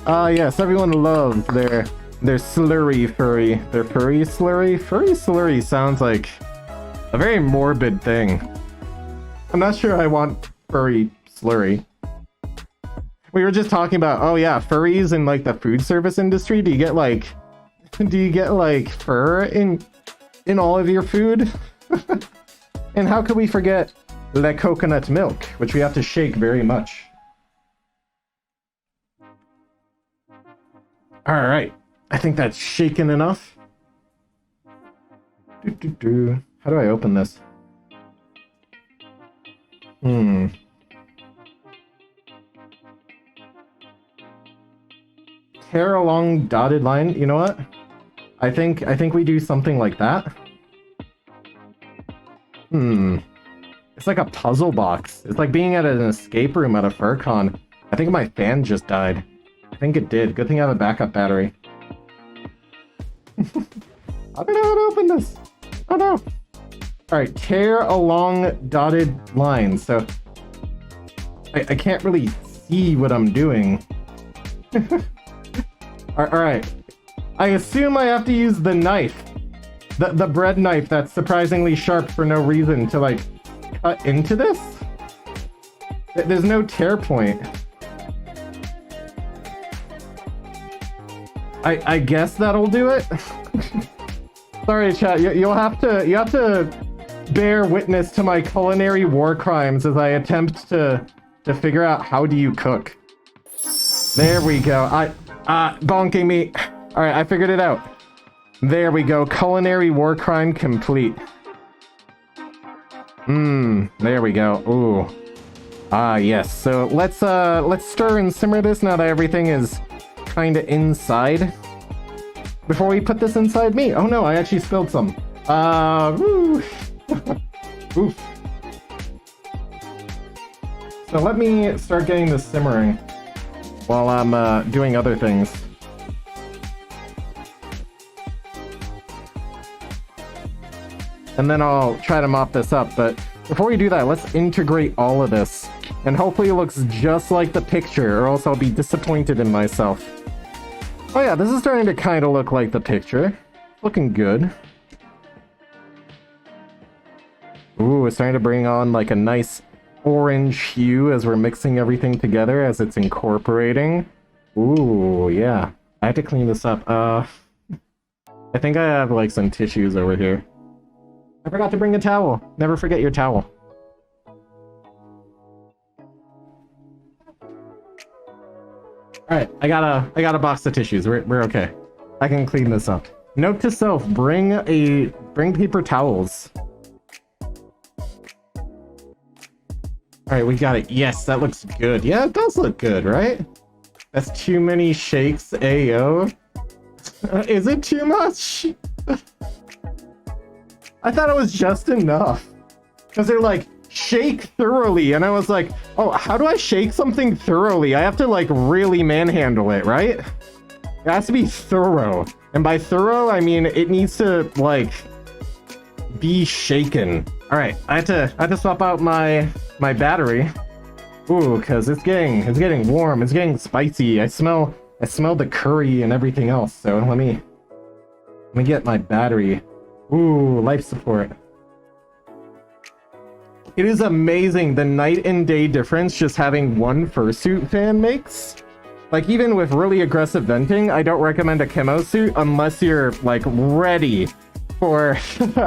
Yes, everyone loves their slurry furry. Their furry slurry? Furry slurry sounds like a very morbid thing. I'm not sure I want furry slurry. We were just talking about, oh yeah, furries in like the food service industry. Do you get like fur in all of your food? And how could we forget the coconut milk, which we have to shake very much. Alright, I think that's shaken enough. How do I open this? Tear along dotted line. You know what? I think we do something like that. It's like a puzzle box. It's like being at an escape room at a FurCon. I think my fan just died. I think it did. Good thing I have a backup battery. I don't know how to open this. Oh no. Alright, tear along dotted lines. So I can't really see what I'm doing. Alright. I assume I have to use the knife. The bread knife that's surprisingly sharp for no reason to like cut into this? There's no tear point. I guess that'll do it. Sorry, chat. You have to bear witness to my culinary war crimes as I attempt to figure out how do you cook. There we go. Bonking me. All right, I figured it out. There we go. Culinary war crime complete. There we go. Ooh. Yes. So let's stir and simmer this now that everything is kind of inside. Before we put this inside me. Oh no, I actually spilled some. Oof. So let me start getting this simmering while I'm doing other things. And then I'll try to mop this up, but before we do that, let's integrate all of this. And hopefully it looks just like the picture, or else I'll be disappointed in myself. Oh yeah, this is starting to kind of look like the picture. Looking good. Ooh, it's starting to bring on like a nice orange hue as we're mixing everything together, as it's incorporating. Ooh, yeah. I have to clean this up. I think I have like some tissues over here. I forgot to bring a towel. Never forget your towel. Alright, I got a box of tissues. We're okay. I can clean this up. Note to self, bring paper towels. Alright, we got it. Yes, that looks good. Yeah, it does look good, right? That's too many shakes, ayo. Is it too much? I thought it was just enough. Because they're like, shake thoroughly. And I was like, oh, how do I shake something thoroughly? I have to like really manhandle it, right? It has to be thorough. And by thorough, I mean it needs to like be shaken. All right, I had to swap out my battery. Ooh, because it's getting warm. It's getting spicy. I smell the curry and everything else. So let me get my battery. Ooh, life support. It is amazing the night and day difference just having one fursuit fan makes. Like, even with really aggressive venting, I don't recommend a camo suit unless you're, like, ready for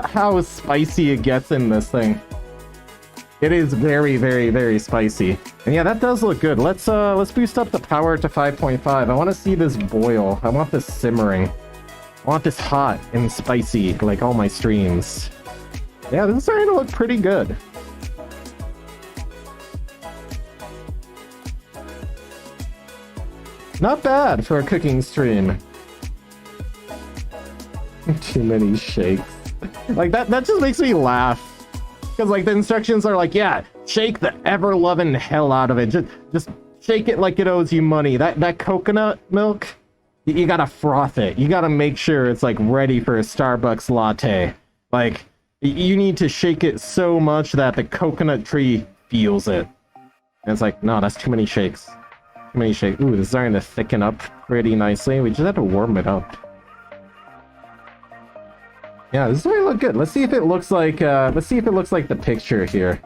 how spicy it gets in this thing. It is very, very, very spicy. And yeah, that does look good. Let's boost up the power to 5.5. I want to see this boil. I want this simmering. I want this hot and spicy, like all my streams. Yeah, this is starting to look pretty good. Not bad for a cooking stream. Too many shakes. Like, that just makes me laugh. Because, like, the instructions are like, yeah, shake the ever-loving hell out of it. Just shake it like it owes you money. That coconut milk, you gotta froth it. You gotta make sure it's, like, ready for a Starbucks latte. Like, you need to shake it so much that the coconut tree feels it. And it's like, no, that's too many shakes. Too many shakes. Ooh, this is starting to thicken up pretty nicely. We just have to warm it up. Yeah, this is starting to look good. Let's see if it looks like the picture here.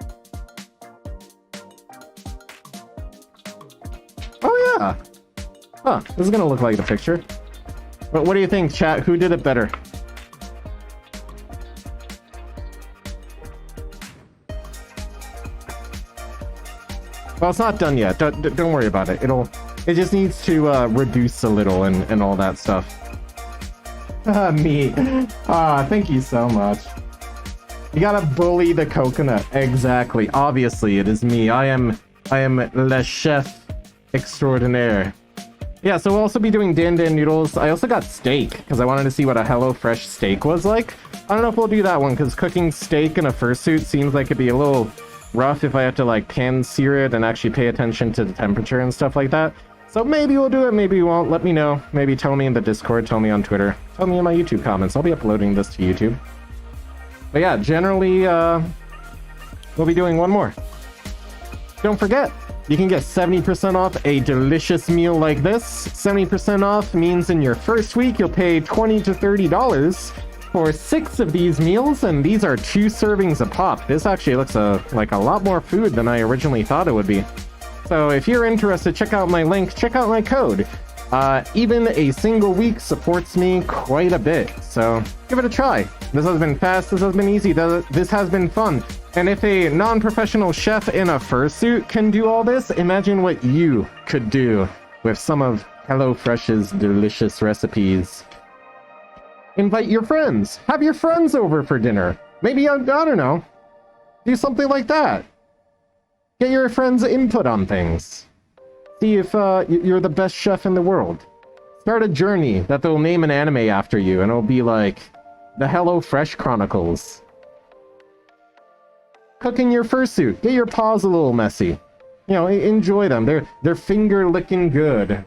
Oh yeah. Huh, this is gonna look like the picture. But what do you think, chat? Who did it better? Well, it's not done yet. Don't worry about it. It just needs to reduce a little and all that stuff. Me. Thank you so much. You gotta bully the coconut. Exactly. Obviously, it is me. I am le chef extraordinaire. Yeah, so we'll also be doing dan noodles. I also got steak because I wanted to see what a HelloFresh steak was like. I don't know if we'll do that one because cooking steak in a fursuit seems like it'd be a little rough if I have to like pan sear it and actually pay attention to the temperature and stuff like that. So maybe we'll do it, maybe we won't. Let me know. Maybe tell me in the Discord, tell me on Twitter, tell me in my YouTube comments. I'll be uploading this to YouTube. But yeah, generally, we'll be doing one more. Don't forget, you can get 70% off a delicious meal like this. 70% off means in your first week, you'll pay $20 to $30 for 6 of these meals, and these are 2 servings a pop. This actually looks like a lot more food than I originally thought it would be. So if you're interested, check out my link, check out my code. Even a single week supports me quite a bit, so give it a try. This has been fast, this has been easy, this has been fun. And if a non-professional chef in a fursuit can do all this, imagine what you could do with some of HelloFresh's delicious recipes. Invite your friends, have your friends over for dinner. Maybe, I don't know, do something like that. Get your friends' input on things. See if you're the best chef in the world. Start a journey that they'll name an anime after you, and it'll be like the HelloFresh Chronicles. Cooking your fursuit. Get your paws a little messy. You know, enjoy them. They're finger-licking good.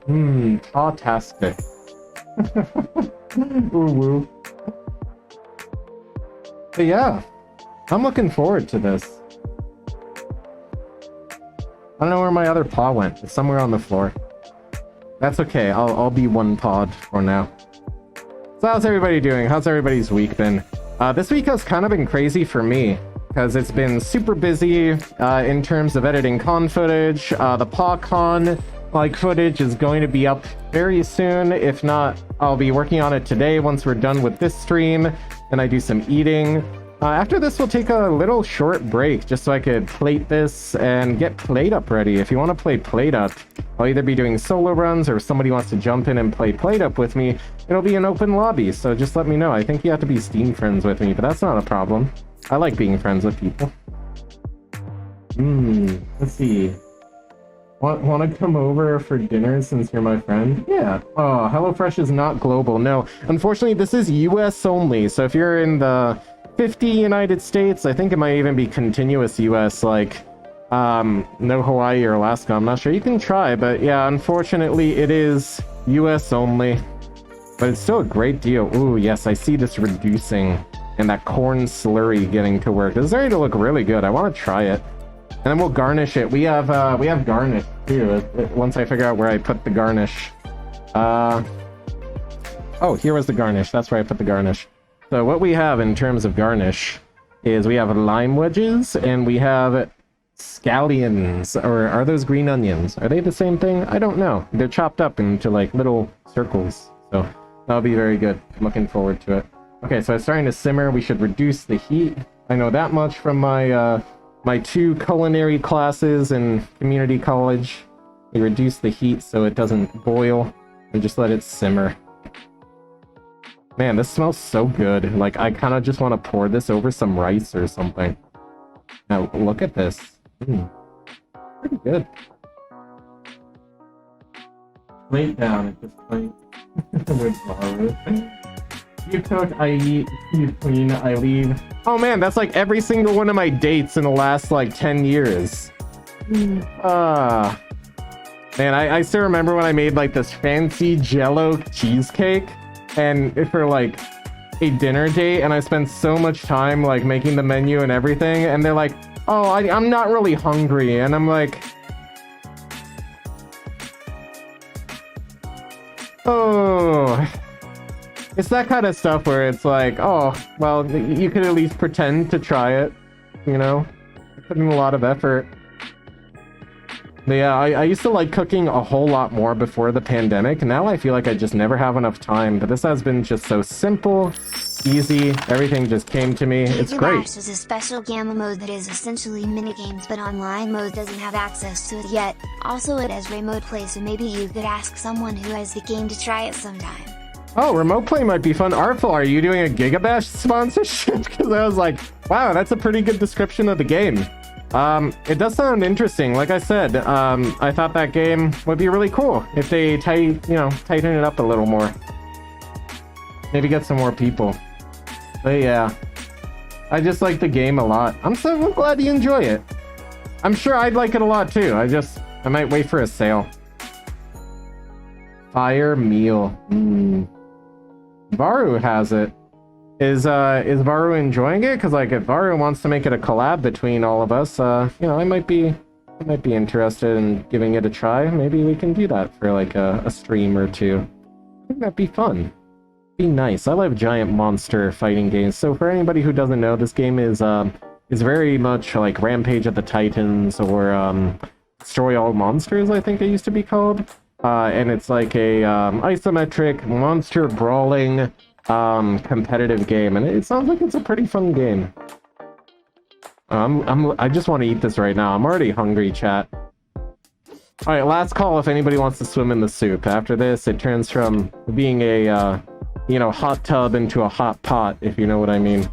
Paw-tastic. Ooh woo. But yeah, I'm looking forward to this. I don't know where my other paw went. It's somewhere on the floor. That's okay. I'll be one pod for now. So how's everybody doing? How's everybody's week been? This week has kind of been crazy for me because it's been super busy in terms of editing con footage. The paw con footage is going to be up very soon. If not, I'll be working on it today once we're done with this stream. Then I do some eating. After this, we'll take a little short break just so I could plate this and get Plate Up ready. If you want to play Plate Up, I'll either be doing solo runs or if somebody wants to jump in and play Plate Up with me, it'll be an open lobby, so just let me know. I think you have to be Steam friends with me, but that's not a problem. I like being friends with people. Let's see. Want to come over for dinner since you're my friend? Yeah. Oh, HelloFresh is not global. No, unfortunately, this is US only, so if you're in the 50 United States, I think it might even be continuous US, like no Hawaii or Alaska, I'm not sure. You can try, but yeah, unfortunately it is US only, but it's still a great deal. Ooh, yes, I see this reducing and that corn slurry getting to work. This is starting to look really good. I want to try it, and then we'll garnish it. We have garnish too, once I figure out where I put the garnish. Oh, here was the garnish. That's where I put the garnish. So what we have in terms of garnish is we have lime wedges and we have scallions, or are those green onions? Are they the same thing? I don't know. They're chopped up into like little circles, so that'll be very good. I'm looking forward to it. Okay, so it's starting to simmer. We should reduce the heat. I know that much from my my 2 culinary classes in community college. We reduce the heat so it doesn't boil and just let it simmer. Man, this smells so good. Like, I kind of just want to pour this over some rice or something. Now, look at this. Pretty good. Plate down at this point. With Maru. You cook, I eat, you clean, I leave. Oh man, that's like every single one of my dates in the last like 10 years. Man, I still remember when I made like this fancy Jello cheesecake and for like a dinner date, and I spent so much time like making the menu and everything, and they're like, oh, I'm not really hungry, and I'm like, oh, it's that kind of stuff where it's like, oh, well, you could at least pretend to try it, you know? Put in a lot of effort. But yeah, I used to like cooking a whole lot more before the pandemic. Now I feel like I just never have enough time, but this has been just so simple, easy, everything just came to me. It's great. Bash is a special gamma mode that is essentially minigames, but online mode doesn't have access to it yet. Also it has remote play, so maybe you could ask someone who has the game to try it sometime. Oh, remote play might be fun. Artful, are you doing a Gigabash sponsorship? Because I was like, wow, that's a pretty good description of the game. It does sound interesting. Like I said, I thought that game would be really cool if they tighten it up a little more. Maybe get some more people. But yeah, I just like the game a lot. I'm so glad you enjoy it. I'm sure I'd like it a lot too. I might wait for a sale. Fire meal. Varu has it. Is Varu enjoying it? Because like if Varu wants to make it a collab between all of us, I might be interested in giving it a try. Maybe we can do that for like a stream or two. I think that'd be fun. Be nice. I love giant monster fighting games. So for anybody who doesn't know, this game is very much like Rampage of the Titans or Destroy All Monsters, I think it used to be called. And it's like a isometric monster brawling competitive game, and it sounds like it's a pretty fun game. I just want to eat this right now. I'm already hungry, chat. All right, last call if anybody wants to swim in the soup. After this, it turns from being a hot tub into a hot pot, if you know what I mean.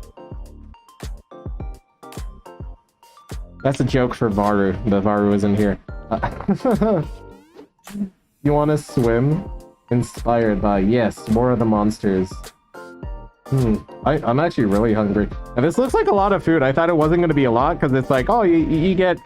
That's a joke for Varu. The Varu isn't here. You want to swim? Inspired by, yes, more of the monsters. I'm actually really hungry. And this looks like a lot of food. I thought it wasn't going to be a lot because it's like, oh, you get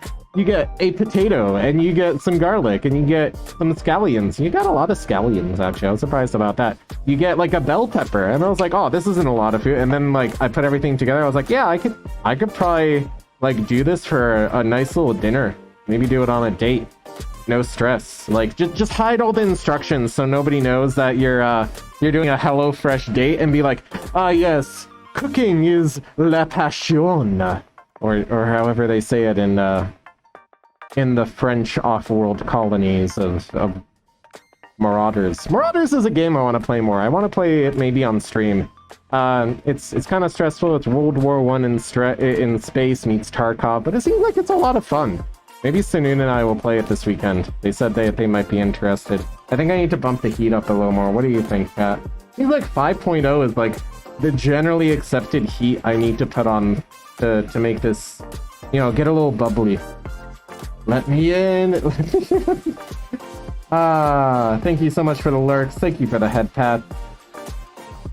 a potato and you get some garlic and you get some scallions. You got a lot of scallions, actually. I was surprised about that. You get like a bell pepper, and I was like, oh, this isn't a lot of food. And then like I put everything together. I was like, yeah, I could probably like do this for a nice little dinner. Maybe do it on a date. No stress. Like just hide all the instructions so nobody knows that you're doing a HelloFresh date, and be like, ah, yes, cooking is la passion, or however they say it in the French off-world colonies of Marauders. Marauders is a game I want to play more. I want to play it maybe on stream. It's kind of stressful. It's World War I in space meets Tarkov, but it seems like it's a lot of fun. Maybe Sanoon and I will play it this weekend. They said they might be interested. I think I need to bump the heat up a little more. What do you think, Kat? I think like 5.0 is like the generally accepted heat I need to put on to make this, get a little bubbly. Let me in. Thank you so much for the lurks. Thank you for the head pat.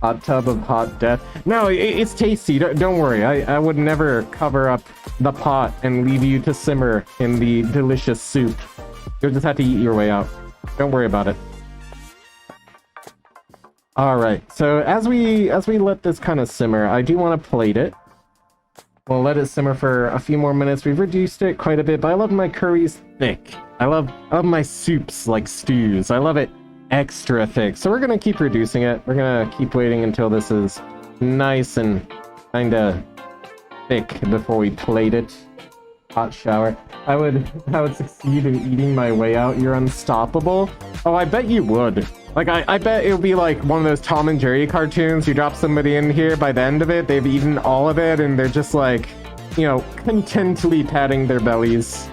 Hot tub of hot death. No, it's tasty. Don't worry. I would never cover up the pot and leave you to simmer in the delicious soup. You'll just have to eat your way out. Don't worry about it. All right. So as we let this kind of simmer, I do want to plate it. We'll let it simmer for a few more minutes. We've reduced it quite a bit, but I love my curries thick. I love my soups like stews. I love it extra thick. So we're gonna keep reducing it. We're gonna keep waiting until this is nice and kind of thick before we plate it. Hot shower. I would succeed in eating my way out. You're unstoppable. Oh, I bet you would. Like I bet it would be like one of those Tom and Jerry cartoons. You drop somebody in here, by the end of it, they've eaten all of it, and they're just like, contently patting their bellies.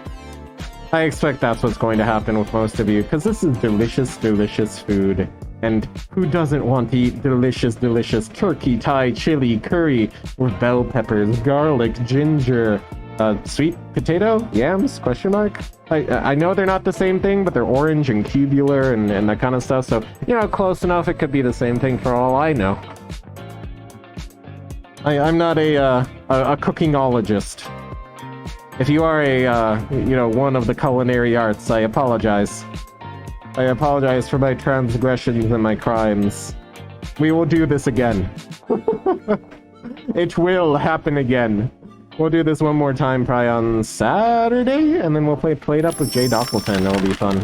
I expect that's what's going to happen with most of you, because this is delicious, delicious food. And who doesn't want to eat delicious, delicious turkey, Thai, chili, curry, with bell peppers, garlic, ginger, sweet potato, yams, question mark? I know they're not the same thing, but they're orange and cubular and that kind of stuff, so, close enough it could be the same thing for all I know. I'm not a cookingologist. If you are one of the culinary arts, I apologize. I apologize for my transgressions and my crimes. We will do this again. It will happen again. We'll do this one more time probably on Saturday, and then we'll play Played Up with Jay Doppleton. It'll be fun.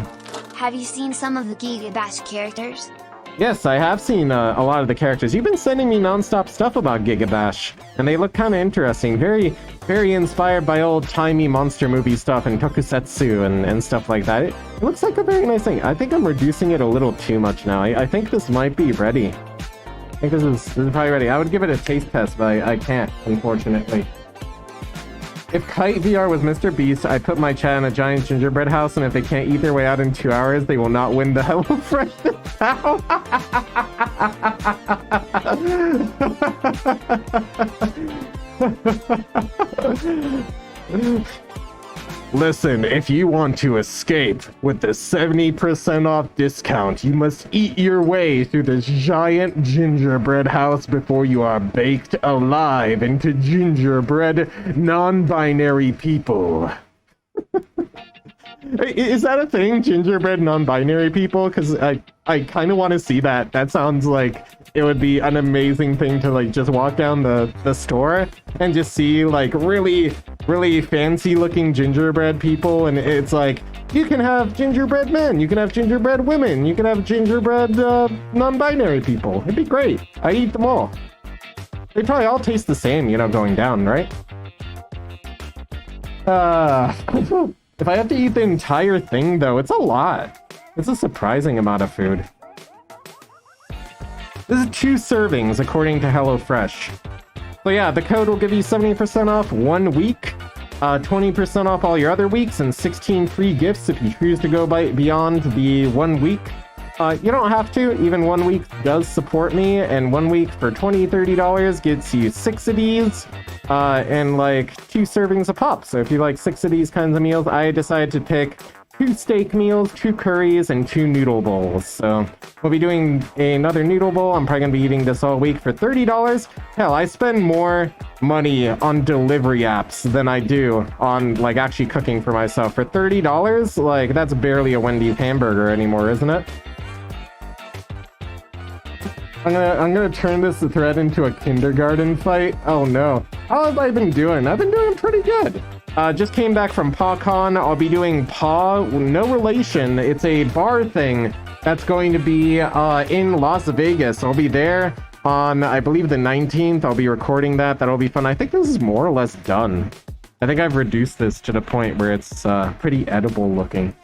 Have you seen some of the Giga Bash characters? Yes, I have seen a lot of the characters. You've been sending me non-stop stuff about Giga Bash, and they look kind of interesting. Very, very inspired by old-timey monster movie stuff and tokusatsu and stuff like that. It looks like a very nice thing. I think I'm reducing it a little too much now. I think this might be ready. I think this is probably ready. I would give it a taste test, but I can't, unfortunately. If Kite VR was Mr. Beast, I'd put my chat in a giant gingerbread house, and if they can't eat their way out in 2 hours, they will not win the HelloFresh now. Listen, if you want to escape with the 70% off discount, you must eat your way through this giant gingerbread house before you are baked alive into gingerbread non-binary people. Is that a thing, gingerbread non-binary people? Because I kind of want to see that. That sounds like it would be an amazing thing to like just walk down the store and just see like really fancy looking gingerbread people, and it's like you can have gingerbread men, you can have gingerbread women, you can have gingerbread non-binary people. It'd be great. I'd eat them all. They probably all taste the same, going down, right? If I have to eat the entire thing though, it's a lot. It's a surprising amount of food. This is 2 servings according to HelloFresh. So yeah, the code will give you 70% off 1 week, 20% off all your other weeks, and 16 free gifts if you choose to go beyond the 1 week. You don't have to. Even 1 week does support me, and 1 week for $20-$30 gets you 6 of these, and like 2 servings a pop. So if you like 6 of these kinds of meals, I decided to pick 2 steak meals, 2 curries, and 2 noodle bowls. So we'll be doing another noodle bowl. I'm probably gonna be eating this all week for $30. Hell, I spend more money on delivery apps than I do on like actually cooking for myself. For $30, like that's barely a Wendy's hamburger anymore, isn't it? I'm gonna turn this thread into a kindergarten fight. Oh no. How have I been doing? I've been doing pretty good. Just came back from PawCon. I'll be doing Paw, no relation. It's a bar thing that's going to be in Las Vegas. I'll be there on, I believe, the 19th. I'll be recording that. That'll be fun. I think this is more or less done. I think I've reduced this to the point where it's pretty edible looking.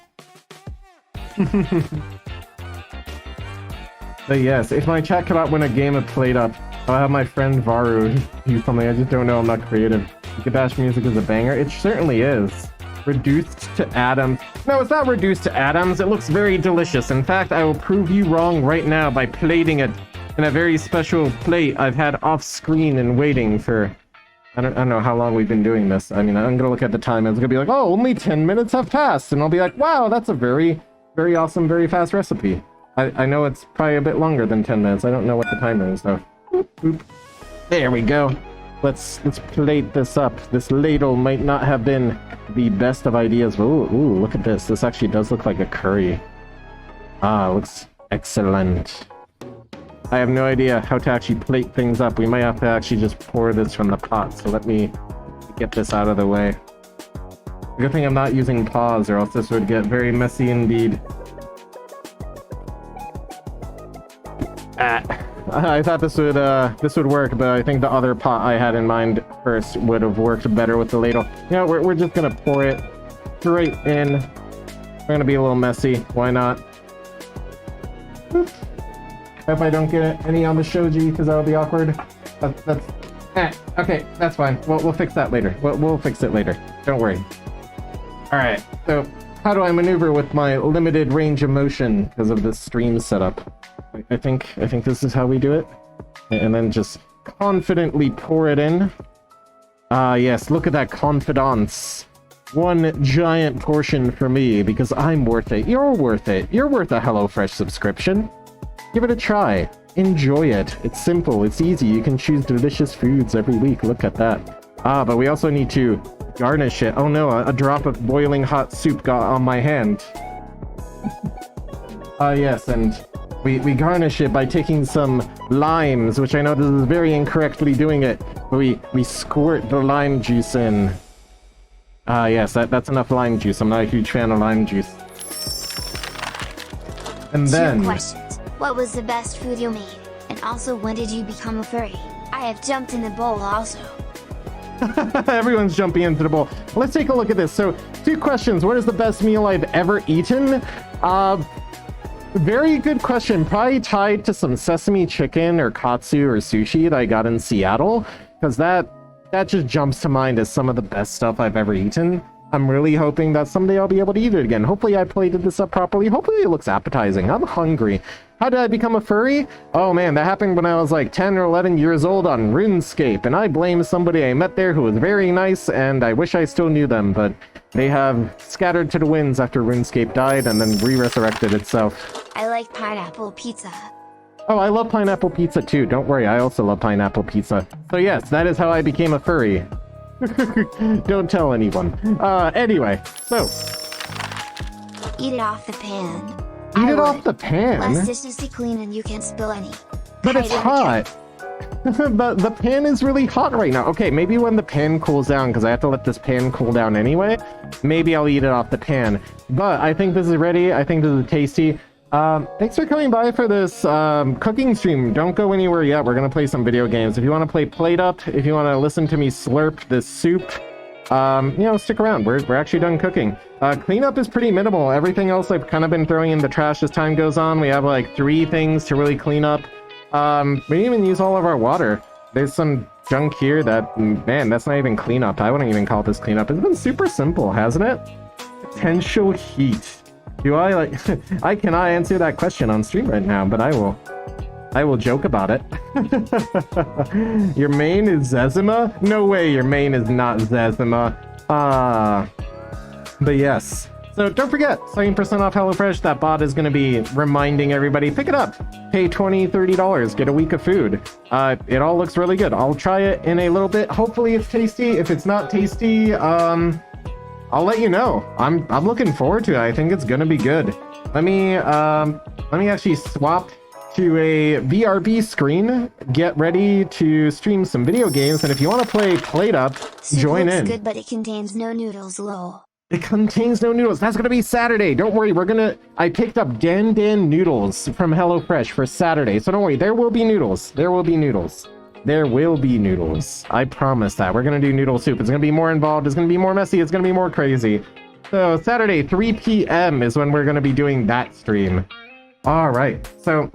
But yes, if my chat cannot win a game of Played Up, I'll have my friend Varu do something. I just don't know. I'm not creative. Giga Bash music is a banger. It certainly is. Reduced to atoms. No, it's not reduced to atoms. It looks very delicious. In fact, I will prove you wrong right now by plating it in a very special plate I've had off screen and waiting for... I don't know how long we've been doing this. I mean, I'm gonna look at the time and it's gonna be like, oh, only 10 minutes have passed. And I'll be like, wow, that's a very, very awesome, very fast recipe. I know it's probably a bit longer than 10 minutes. I don't know what the timer is though. Boop, boop. There we go. Let's plate this up. This ladle might not have been the best of ideas. Ooh, look at this. This actually does look like a curry. Looks excellent. I have no idea how to actually plate things up. We might have to actually just pour this from the pot. So let me get this out of the way. Good thing I'm not using paws, or else this would get very messy indeed. I thought this would work, but I think the other pot I had in mind first would have worked better with the ladle. Yeah, we're just gonna pour it straight in. We're gonna be a little messy. Why not? Oops. Hope I don't get any on the shoji, because that'll be awkward. Okay, that's fine. We'll fix that later. We'll fix it later. Don't worry. All right. So how do I maneuver with my limited range of motion because of this stream setup? I think this is how we do it. And then just confidently pour it in. Yes, look at that confidence. One giant portion for me, because I'm worth it. You're worth it. You're worth a HelloFresh subscription. Give it a try. enjoy it. It's simple, it's easy. You can choose delicious foods every week. Look at that. But we also need to garnish it. Oh no, a drop of boiling hot soup got on my hand. Yes, and we garnish it by taking some limes, which I know this is very incorrectly doing it, but we squirt the lime juice in. Yes, that's enough lime juice. I'm not a huge fan of lime juice. And then... 2 questions. What was the best food you made? And also, when did you become a furry? I have jumped in the bowl also. Everyone's jumping into the bowl. Let's take a look at this. So, 2 questions. What is the best meal I've ever eaten? Very good question. Probably tied to some sesame chicken or katsu or sushi that I got in Seattle, because that just jumps to mind as some of the best stuff I've ever eaten. I'm really hoping that someday I'll be able to eat it again. Hopefully I plated this up properly. Hopefully it looks appetizing. I'm hungry. How did I become a furry? Oh man, that happened when I was like 10 or 11 years old on RuneScape, and I blame somebody I met there who was very nice, and I wish I still knew them, but they have scattered to the winds after RuneScape died and then re-resurrected itself. I like pineapple pizza. Oh, I love pineapple pizza too. Don't worry, I also love pineapple pizza. So yes, that is how I became a furry. Don't tell anyone. Anyway, so... Eat it off the pan. Eat it off the pan? Less dishes to clean and you can't spill any. But it's hot. The pan is really hot right now. Okay, maybe when the pan cools down, because I have to let this pan cool down anyway, maybe I'll eat it off the pan. But I think this is ready. I think this is tasty. Thanks for coming by for this cooking stream. Don't go anywhere yet. We're going to play some video games. If you want to play Plate Up, if you want to listen to me slurp this soup, you know, stick around. We're actually done cooking. Cleanup is pretty minimal. Everything else I've kind of been throwing in the trash as time goes on. We have like 3 things to really clean up. We didn't even use all of our water. There's some junk here that, man, that's not even cleanup. I wouldn't even call this cleanup. It's been super simple, hasn't it? Potential heat. Do I like... I cannot answer that question on stream right now, but I will joke about it. Your main is Zezima? No way your main is not Zezima. But yes. So don't forget, 70% off HelloFresh. That bot is going to be reminding everybody, pick it up. Pay $20, $30, get a week of food. It all looks really good. I'll try it in a little bit. Hopefully it's tasty. If it's not tasty, I'll let you know. I'm looking forward to it. I think it's gonna be good. Let me actually swap to a VRB screen. Get ready to stream some video games, and if you want to play Plate Up, join in. It looks good, but it contains no noodles, lol. It contains no noodles. That's gonna be Saturday. Don't worry. I picked up Dan noodles from HelloFresh for Saturday, so don't worry. There will be noodles. There will be noodles. There will be noodles. I promise that. We're going to do noodle soup. It's going to be more involved. It's going to be more messy. It's going to be more crazy. So Saturday, 3 p.m. is when we're going to be doing that stream. All right. So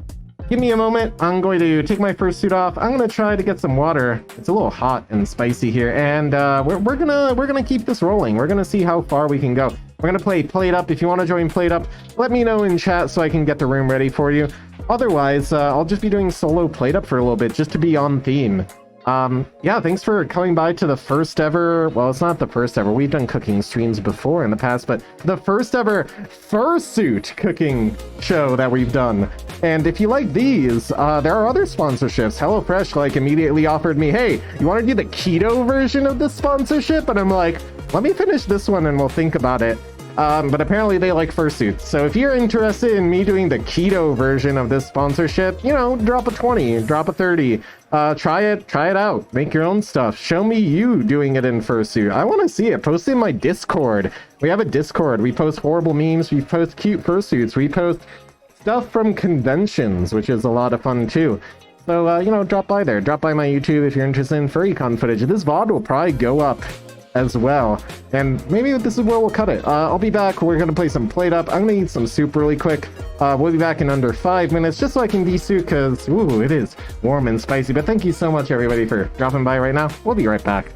give me a moment. I'm going to take my fursuit off. I'm going to try to get some water. It's a little hot and spicy here. And we're gonna keep this rolling. We're going to see how far we can go. We're going to play Plate Up. If you want to join Plate Up, let me know in chat so I can get the room ready for you. Otherwise, I'll just be doing solo Plate Up for a little bit, just to be on theme. Yeah, thanks for coming by to the first ever, well, it's not the first ever, we've done cooking streams before in the past, but the first ever Fursuit cooking show that we've done. And if you like these, there are other sponsorships. HelloFresh, like, immediately offered me, hey, you want to do the keto version of this sponsorship? And I'm like, let me finish this one and we'll think about it. But apparently they like fursuits. So if you're interested in me doing the keto version of this sponsorship, you know, drop a 20, drop a 30. Try it out. Make your own stuff. Show me you doing it in fursuit. I want to see it. Post in my Discord. We have a Discord. We post horrible memes. We post cute fursuits. We post stuff from conventions, which is a lot of fun too. So, you know, drop by there. Drop by my YouTube if you're interested in FurryCon footage. This VOD will probably go up as well, and maybe this is where we'll cut it. I'll be back. We're gonna play some Plate Up. I'm gonna eat some soup really quick. We'll be back in under 5 minutes, just so I can de-suit, because ooh, it is warm and spicy. But thank you so much everybody for dropping by right now. We'll be right back.